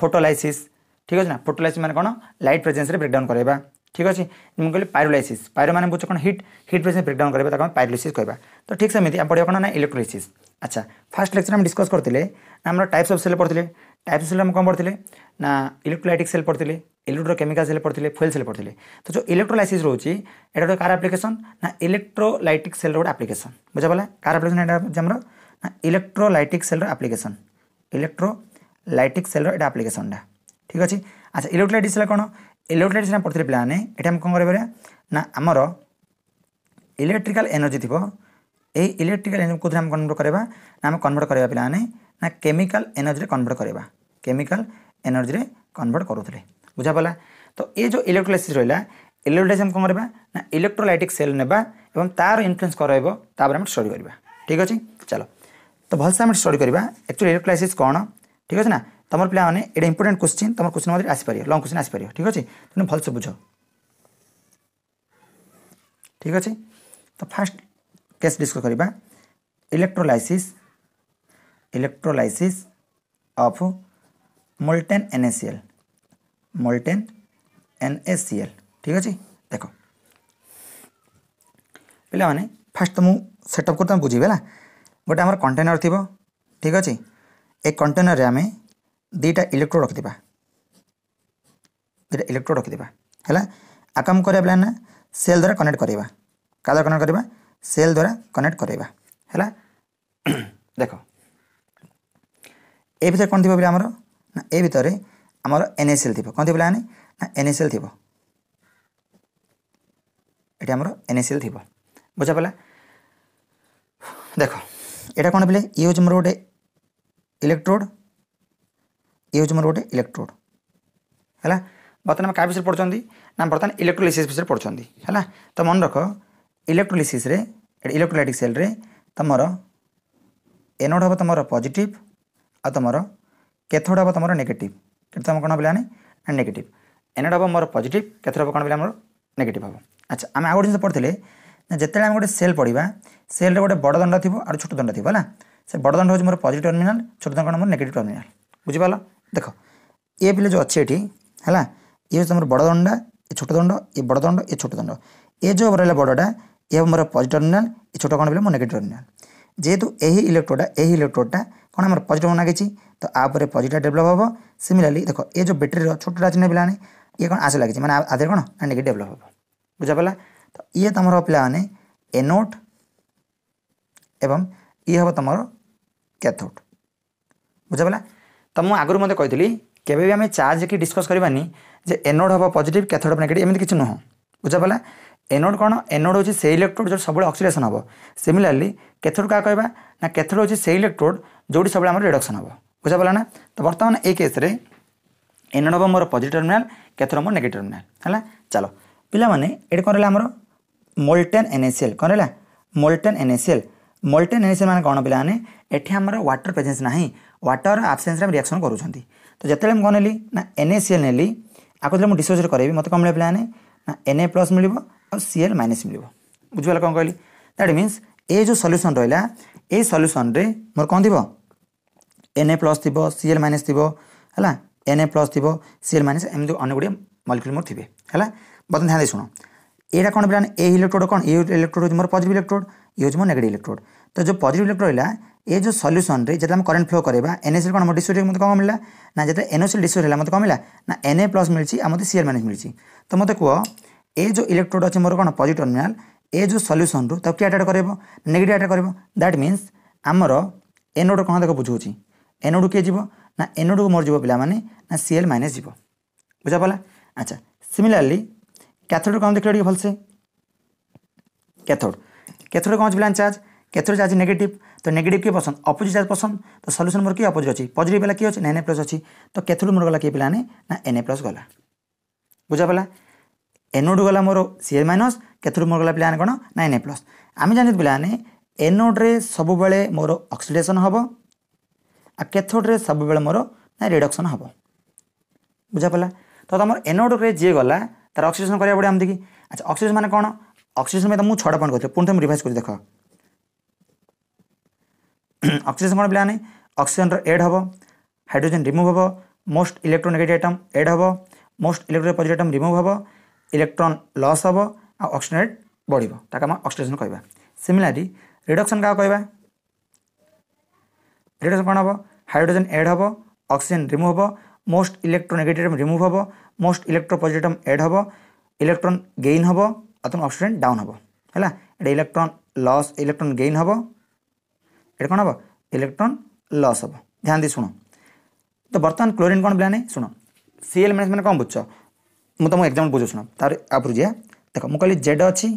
A: फोटोलाइसिस ठीक अच्छे ना फोटोलाइसिस मान कौन लाइट प्रेजेंस रे ब्रेकडाउन करवा ठीक अच्छे मुझे कहली पायरोलाइसिस पायरो मान बुझ कौन हिट प्रेजेंस ब्रेकडाउन करवा पायरोलाइसिस कहवा तो ठीक सेमती आम पढ़ा कौन ना इलेक्ट्रोलाइसिस अच्छा फर्स्ट लेक्चर में डिस्कस करते आम टाइप्स ऑफ सेल पढ़ते टाइप्स ऑफ सेल हम कौन पढ़ते ना इलेक्ट्रोलाइटिक सेल पढ़ते इलेक्ट्रोकेमिकल सेल पढ़ते फुएल सेल पढ़ते तो जो इलेक्ट्रोलाइसिस रोचे ये गोटे कार एप्लिकेशन ना इलेक्ट्रोलाइटिक सेल गोटे एप्लिकेशन बुझा पड़ा कार एप्लिकेशन आमर ना electrolytic cell application electrolytic cell application ठीक अच्छे। अच्छा इलेक्ट्रोलाइटिस कौन इलेक्ट्रोलाइटिस पढ़ते पे ये कौन कर ना आमर इलेक्ट्रिकल एनर्जी थी यही इलेक्ट्रिकल एनर्जी को कन्वर्ट करवा ना आम कन्वर्ट करवा पे ना केमिकल एनर्जी कन्वर्ट करवा केमिकल एनर्जी कन्वर्ट करूँ बुझा पड़ा। तो ये जो इलेक्ट्रोलाइसिस रहा इलेक्ट्रोलाइसिस हम कौन करवा ना इलेक्ट्रोलाइटिक सेल नेबा एवं तार इन्फ्लुएंस कराइबो तापर हम स्टडी करवा ठीक अच्छे। चलो तो भलसे आम स्टडी करवा एक्चुअली इलेक्ट्रोलाइसिस कौन ठीक अच्छे ना तुम पे ये इंपोर्टेंट क्वेश्चन तुम क्वेश्चन मध्य आसपार लंग क्वेश्चन आसपार ठीक अच्छे तुम भलसे बुझ ठीक अच्छे। तो फास्ट केस डिस्कस करवा इलेक्ट्रोलाइसिस ऑफ मोल्टेन NaCl ठीक अच्छे। देख पे फास्ट तो मुझे सेटअप कर बुझे गोटे आम कंटेनर थी ठीक अच्छे ए कंटेनर आम दुईटा इलेक्ट्रोड रखा है आकाम करवा ना सेल द्वारा कनेक्ट करवा क्या द्वारा कनेक्ट करवा सेल द्वारा कनेक्ट करवा है। देख ए भर कौन थी आमर ना ए भितर आमर NaCl थी कौन थी पे ना NaCl थी ये आमर NaCl थी बुझा पड़ा। देख यहाँ कौन पे ये हूँ मोर गोटे इलेक्ट्रोड ये हूँ मोर गोटे इलेक्ट्रोड है बर्तमान क्या विषय पढ़ुं ना बर्तमान इलेक्ट्रोलाइसिस विषय पढ़ुं है। तो मन रख इलेक्ट्रोलाइसिस इलेक्ट्रोलाइटिक सेल रे तुमर एनोड हम तुम पॉजिटिव आ तुम कैथोड हम तुम नेगेटिव तुम कौन पे ना नेगेटिव एनोड हम मोर पॉजिटिव कैथोड हम कौन पे आम नेगेटिव हम। अच्छा आम आउ गोटे जिन पढ़ते जिते आम गोटे सेल पढ़ा सेल रे गोटे बड़ दंड थी और छोट दंड थी है से बड़ दंड हूँ मोर पॉजिटिव टर्मिनाल छोट दंड कौन मोर नेगेटिव टर्मिनाल बुझिपाल। देख ये पे जो अच्छे ये है ये तुम बड़ दंडा ये छोट दंड ये बड़ दंड ये छोट दंड ये जो रहा बड़टा ये मोर पॉजिटिव टर्मिनाल ये छोट कौन पे मोर नेगेटिव टर्मिनाल जेहेतु यही इलेक्ट्रोडा कौन आम पॉजिटिव लगी तो आप पॉजिटिव डेभलप हम। सिमिलरली देख ये जो बैटेरी छोटा चिन्ह पे ये कौन आस लगी मैंने आधे कौन ना नेगेटिव डेभलप हम बुझा पड़ा। तो ये तुम पे एनोड एवं ये हम तुम कैथोड बुझा पड़ा। तो मुझे आगुरी मत कही केवे भी आम चार्ज की डिस्कस करवानी जे एनोड हम पॉजिटिव कैथोड हम नेगेटिव एमती किसी नुह बुझा पड़ा। एनोड कौन एनोड हूँ से इलेक्ट्रोड जो सब ऑक्सीडेशन हम। सिमिलरली कैथोड क्या कहवा ना कैथोड हूँ से इलेक्ट्रोड जो सब आम रिडक्शन हम बुझा पड़ा ना। तो बर्तमान ये केस रे एनोड हम more positive terminal cathode more negative terminal है। चलो पिला माने ये कौन रहा आमर मोल्टेन NaCl कौन रहा मोल्टेन NaCl माने कौन पे ये आमर वाटर प्रेजेंस ना वाटर आब्सेंस रिएक्शन करूँ। तो जिते कौन नेली ना NaCl नेली आपको मुझे डिसोसिएट करेबी मत कौन मिले पे ना Na+ मिल और Cl- मिल बुझे कौन कहली दैट मीन्स ये जो सॉल्यूशन रहा ये सॉल्यूशन रे मोर कौन थी Na+ थी Cl- थी है Na+ थी Cl- एमती अनेक गुड़िया मॉलिक्यूल मोर थे है। बर्तमान ध्यान दे शुण यहाँ कौन पे ए इलेक्ट्रोड कौन ये इलेक्ट्रोड हूँ मोर पॉजिटिव इलेक्ट्रोड ये हूँ मोर नेगेटिव इलेक्ट्रोड। तो जो पॉजिटिव इलेक्ट्रोड रहा ये जो सॉल्यूशन रे जब हम करंट फ्लो करवा NaCl कौन डिसोसिएट मत कौन मिला ना जब NaCl डिसोसिएट है मत कौन मिला ना Na+ मिली मत Cl- मिली। तो मत कह ये जो इलेक्ट्रोड अच्छे मोर कौन पॉजिटिव टर्मिनाल ये जो सॉल्यूशन रू तब क्या अटैक कर नेगेटिव अटैक कर दैट मीन्स आमर एनोड कौन देख बुझे एनोड किए जीव ना एनोड को मोर जीव पे ना Cl- जीव बुझा पड़ा। अच्छा सिमिलरली कैथोड कौन देख भलसे कैथोड कौन पे चार्ज कैथोड चार्ज नेगेटिव तो नेगेटिव किए पसंद अपोजिट चार्ज पसंद तो सॉल्यूशन मोर किए अपोजिट अच्छी पॉजिटिव वाला किए अच्छे ना Na+ अच्छी तो कैथोड मोर गला किए पे ना Na+ गला बुझा पड़ा। एनोड गला मोर Cl- कैथोड मोर गला पे कौन ना Na+। आम जानते पे एनोड रे सब बेले मोर ऑक्सीडेशन हम आ कैथोड रे सब बेले मोर ना रिडक्शन हम बुझा पड़ा। तो तुम एनोड रे जी गला तार ऑक्सीडेशन करा पड़े आमती की। अच्छा ऑक्सीडेशन माने कौन ऑक्सीडेशन में मुझे 6टा पॉइंट कहते पुणी तुम रिवाइज कर देख ऑक्सीडेशन कौन पे ऑक्सीजन एड हम हाइड्रोजन रिमूव हम मोस्ट इलेक्ट्रोनेगेटिव आइटम एड हम मोस्ट इलेक्ट्रोपॉजिटिव आइटम रिमूव हम इलेक्ट्रॉन लॉस हम ऑक्सीजन रेट बढ़ ताकि ऑक्सीडेशन कहवा। सिमिलरली रिडक्शन क्या कहवा रिडक्शन कौन हम हाइड्रोजन एड हम ऑक्सीजन रिमूव हम मोस्ट इलेक्ट्रोनेगेटिव रिमूव हम मोस्ट इलेक्ट्रोपॉजिटिव एड हम इलेक्ट्रॉन गेन हम और तुम ऑक्सीजन डाउन हम है ये इलेक्ट्रॉन लॉस इलेक्ट्रॉन गेन हम ये कौन हम इलेक्ट्रॉन लॉस हम ध्यान दी शुण। तो बर्तमान क्लोरीन कौन पे शुण सीएल माइनस मैंने कौन बुझ मुझे तुमको एग्जाम्पल बुझे शुण तार आप जा देख मुझे कहली जेड अच्छी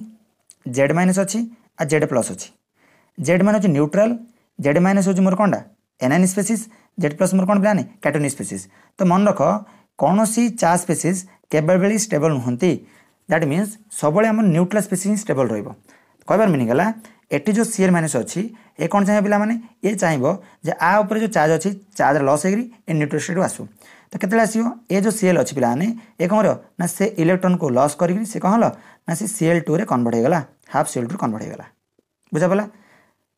A: जेड माइनस अच्छी आ जेड प्लस अच्छी जेड मान हूँ न्यूट्राल जेड माइनस हूँ मोर कौनटा एनाइन स्पेसीज जेड प्लस मोर कौन प्लान कैटोन स्पेसीज तो मन रख कौन सी चा स्पेसीज केबल स्टेबल नुहति दैट मीन्स सब आम न्यूट्राल स्पेसीज स्टेबल रही मीनिंग है एटी जो सीएल माइनस अच्छी ये कौन चाहिए पे मैंने ये चाहिए जे आ उपर जो चार्ज अच्छी चार्ज लस होगी ए न्यूट्रल स्टेट आसू तो केते आसो ये जो सीएल अच्छी पे ये कौन ना से इलेक्ट्रॉन को लॉस करी से कौन ना से Cl2 रे कन्वर्ट होगा हाफ Cl2 कन्वर्ट होगा बुझा पड़ा।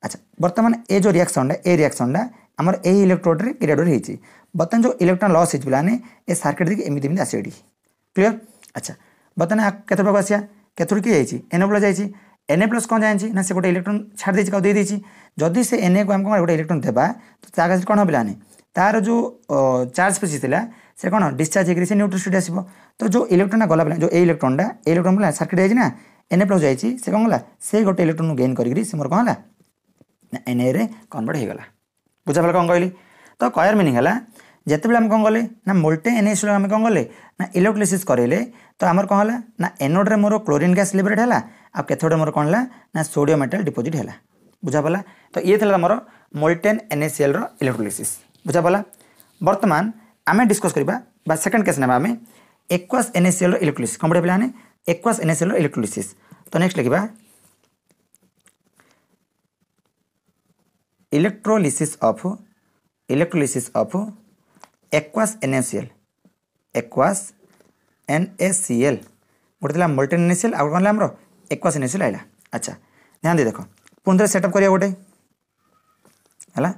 A: अच्छा बर्तमान ये जो रिएक्शनटा आमर ए इलेक्ट्रोड रे पिरियड होती बर्तमान जो इलेक्ट्रॉन लॉस होती पे ये सर्किट देखिए एमती आसे क्लीयर। अच्छा बर्तमान केते पाक आसिया केतोड़ किए Na प्लस जाइए Na प्लस कौन जाए ना से गोटे इलेक्ट्रॉन छाड़ देती दे देती जदि से Na को आम कौन गोटे इलेक्ट्रॉन देवा तो ताकि कौन पे तार जो चार्ज स्पेसीज था से कौन डिस्चार्ज होकर न्यूट्रल स्टेट आसो तो जो इलेक्ट्रॉन गला जो इलेक्ट्रॉनटा इलेक्ट्रॉन बोला सर्किट जाइए ना Na प्लस जाइए से कौन गला से गोटे इलेक्ट्रॉन गेन करी मोर कौन है Na रे कन्वर्ट होगा बुझा पड़ा कौन कहली तो कहर मीनिंग है जिते आम कौन गले ना मोल्टे NaCl आम कौन गले ना इलेक्ट्रोलिसिस करेले तो आमर कौन है ना एनोड रे मोर क्लोरीन गैस लिबरेट है आ कैथोड मोर कौन है ना सोडियम मेटल डिपोजिट है बुझा पड़ा। तो ये थी मोर मोल्टेन NaCl रो इलेक्ट्रोलिसिस बुझा पड़ा। बर्तमान आम डिस्कस करवा सेकेंड केस ना आम एक्वास NaCl रो इलेक्ट्रोलिसिस कौन पढ़े पे एक्वास NaCl रो इलेक्ट्रोलिसिस तो नेक्स्ट लिखा इलेक्ट्रोलिसिस ऑफ एक्वास NaCl गोटे था मोल्टेन NaCl आउ कौन आमर एक्वास NaCl आइला। अच्छा ध्यान दे देख पुणी थे सेटअप करिया गोटे है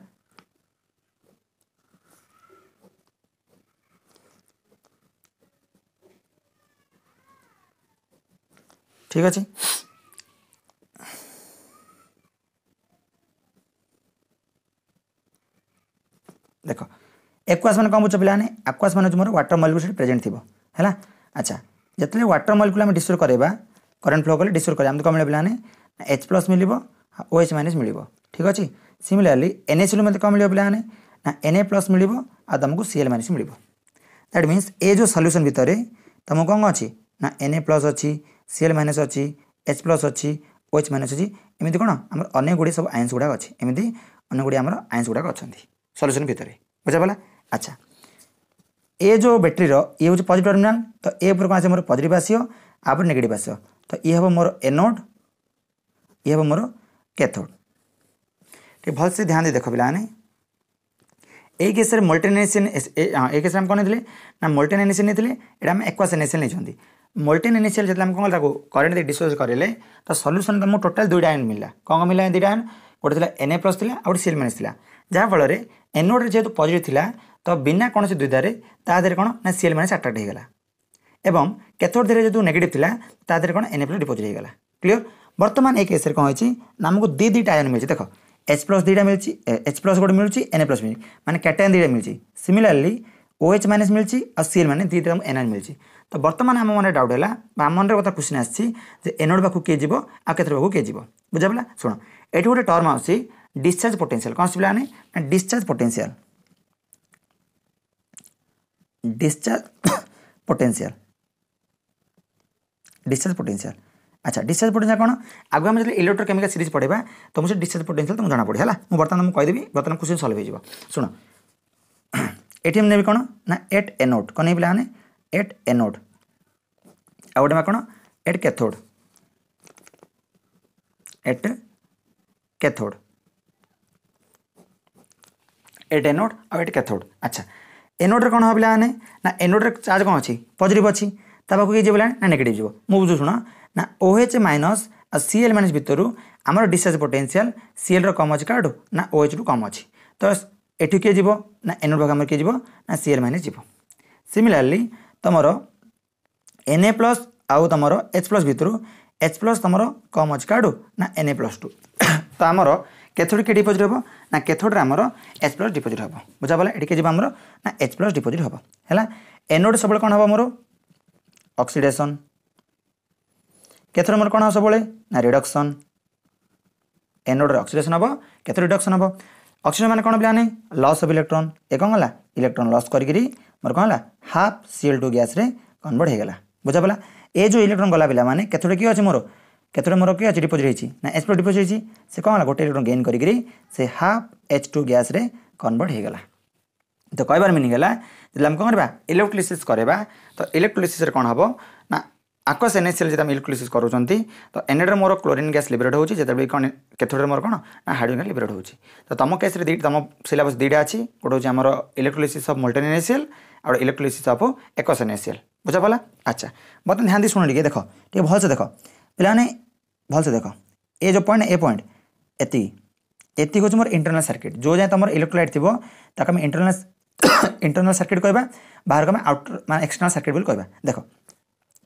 A: ठीक अच्छे देख एक्वास मैंने कौन बुझ पे एक्वास मान मोर वाटर मॉलिक्यूल प्रेजेंट थी है। अच्छा जिते वाटर मॉलिक्यूल आम डिस्ट्रोय करवा करंट फ्लो कले डिस्ट्रोय कर कौन मिले पे H प्लस मिल OH माइनस मिल ठीक अच्छे। सिमिलरली NaCl मतलब कौन मिले पे ना Na प्लस मिल आ तुमको Cl माइनस मिल दैट मीन्स ए जो सॉल्यूशन भितर तुमको कौन अच्छी ना Na प्लस अच्छी Cl माइनस अच्छी H प्लस अच्छी OH माइनस अच्छी एमती कौन आम अनेक गुड़ी सब आइंस गुड़ाक अच्छी एमती अनेक गुड़ी आम आइंस गुड़ाक अच्छा सॉल्यूशन भितर बुझा पड़ा। अच्छा ये जो बैटेरी ये हूँ पॉजिटिव टर्मिनाल तो ये कौन आसे मोर पॉजिटिव आसो आप नेगेटिव आसो तो ये हम मोर एनोड ये हम मोर कैथोड ठीक भल से ध्यान दे देख पे ये केस मोल्टेन NaCl ये केस कौन नहीं ना मोल्टेन NaCl नहीं ये आम एक्वास NaCl नहीं मोल्टेन NaCl जो कौन करेन्ट डिस्चार्ज करेंगे तो सॉल्यूशन तुमको टोटाल दुईटा आयन मिला कौन मिला दुईटा आयन गोटे था Na प्लस था और Cl माइनस था जहाँफल एनोड जेहतु पॉजिटिव था तो बिना कौन से दुईटारे तादेह कौन ना Cl माइनस अट्राक्ट होगा एवं कैथोड देहरे जो नेगेटिव था तादेह कौन Na प्लस डिपोजिट होगा क्लीयर। बर्तमान एक केस कौन होती ना आमको दुईटा आयन मिली देख H प्लस दुईटा मिली H प्लस गोटे मिलूँ Na प्लस मिली माने कैटायन दुईटा मिली सिमिलरली OH माइनस मिली और Cl माने दुईटा एनायन मिली तो बर्तमान आम मन डाउट है आम मन कथा क्वेश्चन आसी एनोड पाक किए जीव आ कैथोड पाक किए जीव बुझा पड़ा। शुण ये गोटे टर्म आसी डिस्चार्ज पोटेंशियल कौन से पे डिस्चार्ज पोटेंशियल अच्छा डिस्चार्ज पोटेंशियल कौन आगे आम जो इलेक्ट्रोकेमिकल सीरीज पढ़ा तो मुझे डिस्चार्ज पोटेंशियल तुमको जना पड़े है मुझे बर्तमान मुझे कहीदेवी बर्तमान क्वेश्चन सल्व हो शुण ये नेबी कौन ना एट एनोड कौन नहीं पे एट एनोड आ गोटे कौन एट कैथोड एट एनोड आ एट कैथोड। अच्छा एनोड रे कौन हो पे ना एनोड रे चार्ज कौन अच्छी पॉजिटिव अच्छी ताकू किए जीव ना नेगेटिव जीव मुझे शुण ना OH माइनस आ Cl माइनस भितर आमर डिस्चार्ज पोटेंशियल Cl कम अच्छी काठू ना OH कम अच्छी तो एठू किए जीव ना एनोड भाग आम किए जीव ना Cl माइनस जीव। सिमिलरली तुमर Na प्लस आउ तुम H प्लस भितर H प्लस तुम कम अच्छी काठू ना Na प्लस 2 तो आमर कैथोड के डिपोजिट हम ना कैथोड आमर H प्लस डिपोजिट हम बुझा पड़ा ये जी आमर ना H प्लस डिपोजिट हम है। एनोड सब कौन हम मोर ऑक्सीडेशन कैथोड मोर कौन हम सब ना रिडक्शन एनोड ऑक्सीडेशन हम कैथोड रिडक्शन हम ऑक्सीजन मान कौन पे लॉस ऑफ इलेक्ट्रॉन ए कौन गला इलेक्ट्रॉन लॉस करी मोर कौन है हाफ Cl2 गैस रे कन्वर्ट हो गला बुझा पड़ा ए जो इलेक्ट्रॉन गला पिला माने केतोटे किए अच्छे मोर केतोटे मोर किए अच्छे डिपोजिट होइछि ना H+ डिपोजिट होइछि से कौन है गोटे इलेक्ट्रॉन गेन करी से हाफ H2 गैस रे कन्वर्ट हो गला तो कहबार मीनिंग है जब आम कौन करवा इलेक्ट्रोलिसिस करवा तो इलेक्ट्रोलिसिस कौन हम ना आकस NaCl जब इलेक्ट्रोलिसिस करूँ तो एनएड मोर क्लोरीन गैस लिबरेट होची जब कौन केथोडे मोर कौन ना हाइड्रोजन गैस लिबरेट होची तो तुम केस तुम सिलेबस दुईटा अच्छी गोटे हूँ आम इलेक्ट्रोलिसिस ऑफ मोल्टेन NaCl और इलेक्ट्रोलिसिस ऑफ एकस NaCl बुझा पड़ा अच्छा बर्तमान ध्यान दी शुण टे देख टे भलसे देख पे भलसे देख ए जो पॉइंट ए पॉइंट एति हूँ मोर इंटरनल सर्किट जो जाए तुम इलेक्ट्रोलाइट थो ताकि इंटरनल सर्किट कहबा बाहर को आउटर मान एक्सटर्नल सर्किट बोली कहबा देख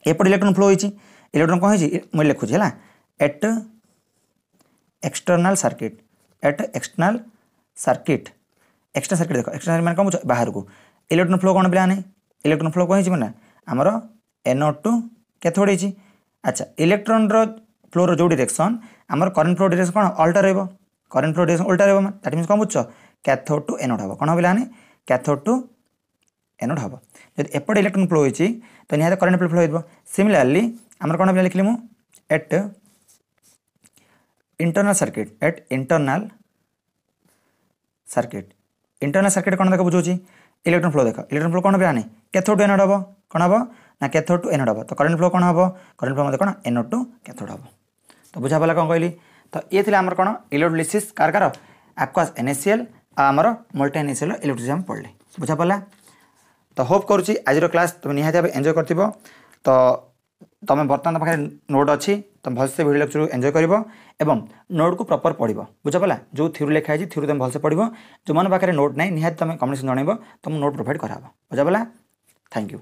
A: एपट इलेक्ट्रॉन फ्लो होइछि इलेक्ट्रॉन कौन होइछि मैं लिखुछि है at external circuit external circuit देख एक्सटर्नल मान कौन बाहर को इलेक्ट्रॉन फ्लो कौन पे इलेक्ट्रॉन फ्लो कौन होइछि आमर NO2 कैथोड होइछि अच्छा इलेक्ट्रॉन फ्लोर जो डायरेक्शन आमर करंट फ्लो डायरेक्शन कौन अल्टर रहबो करंट फ्लो डायरेक्शन उल्टा रहबो दैट मींस कौन बुझछ कैथोड टू एनोड हम कौन हम कैथोड टू एनोड हम जब एपट इलेक्ट्रॉन फ्लो होइछि तो निहाय करंट फ्लो हो सिमिलरली आमर कौन पे लिखली मु एट इंटरनल सर्किट कौन देख बुझे इलेक्ट्रॉन फ्लो देख इलेक्ट्रॉन फ्लो कौन पे कैथोड टू एनोड हम कौन हम ना कैथोड टू एनोड हम तो करंट फ्लो कौन हम करंट फ्लो कौन NO2 कैथोड हम तो बुझा पड़ा कौन कहली तो ये थी आमर कौन इलेक्ट्रोलिसिस कार आक्वास NaCl आमर मोल्टेन NaCl इलेक्ट्रोलिसिस हम पढ़ले बुझा पड़ा तो होप करुँची आज क्लास तुम निहाती भाव एंजॉय कर तो तुम बर्तमान पाखे नोट अच्छी तुम भलसे भिडियो लेक्चर एंजॉय कर नोट को प्रॉपर पढ़ बुझा पड़ा जो थ्योरी लिखाई थ्योरी तुम भलसे पढ़ जो मन पाखे नोट नहीं निहाती तुम कमेंट जनइब तुम नोट प्रोवाइड करा बुझा पड़ा थैंक यू।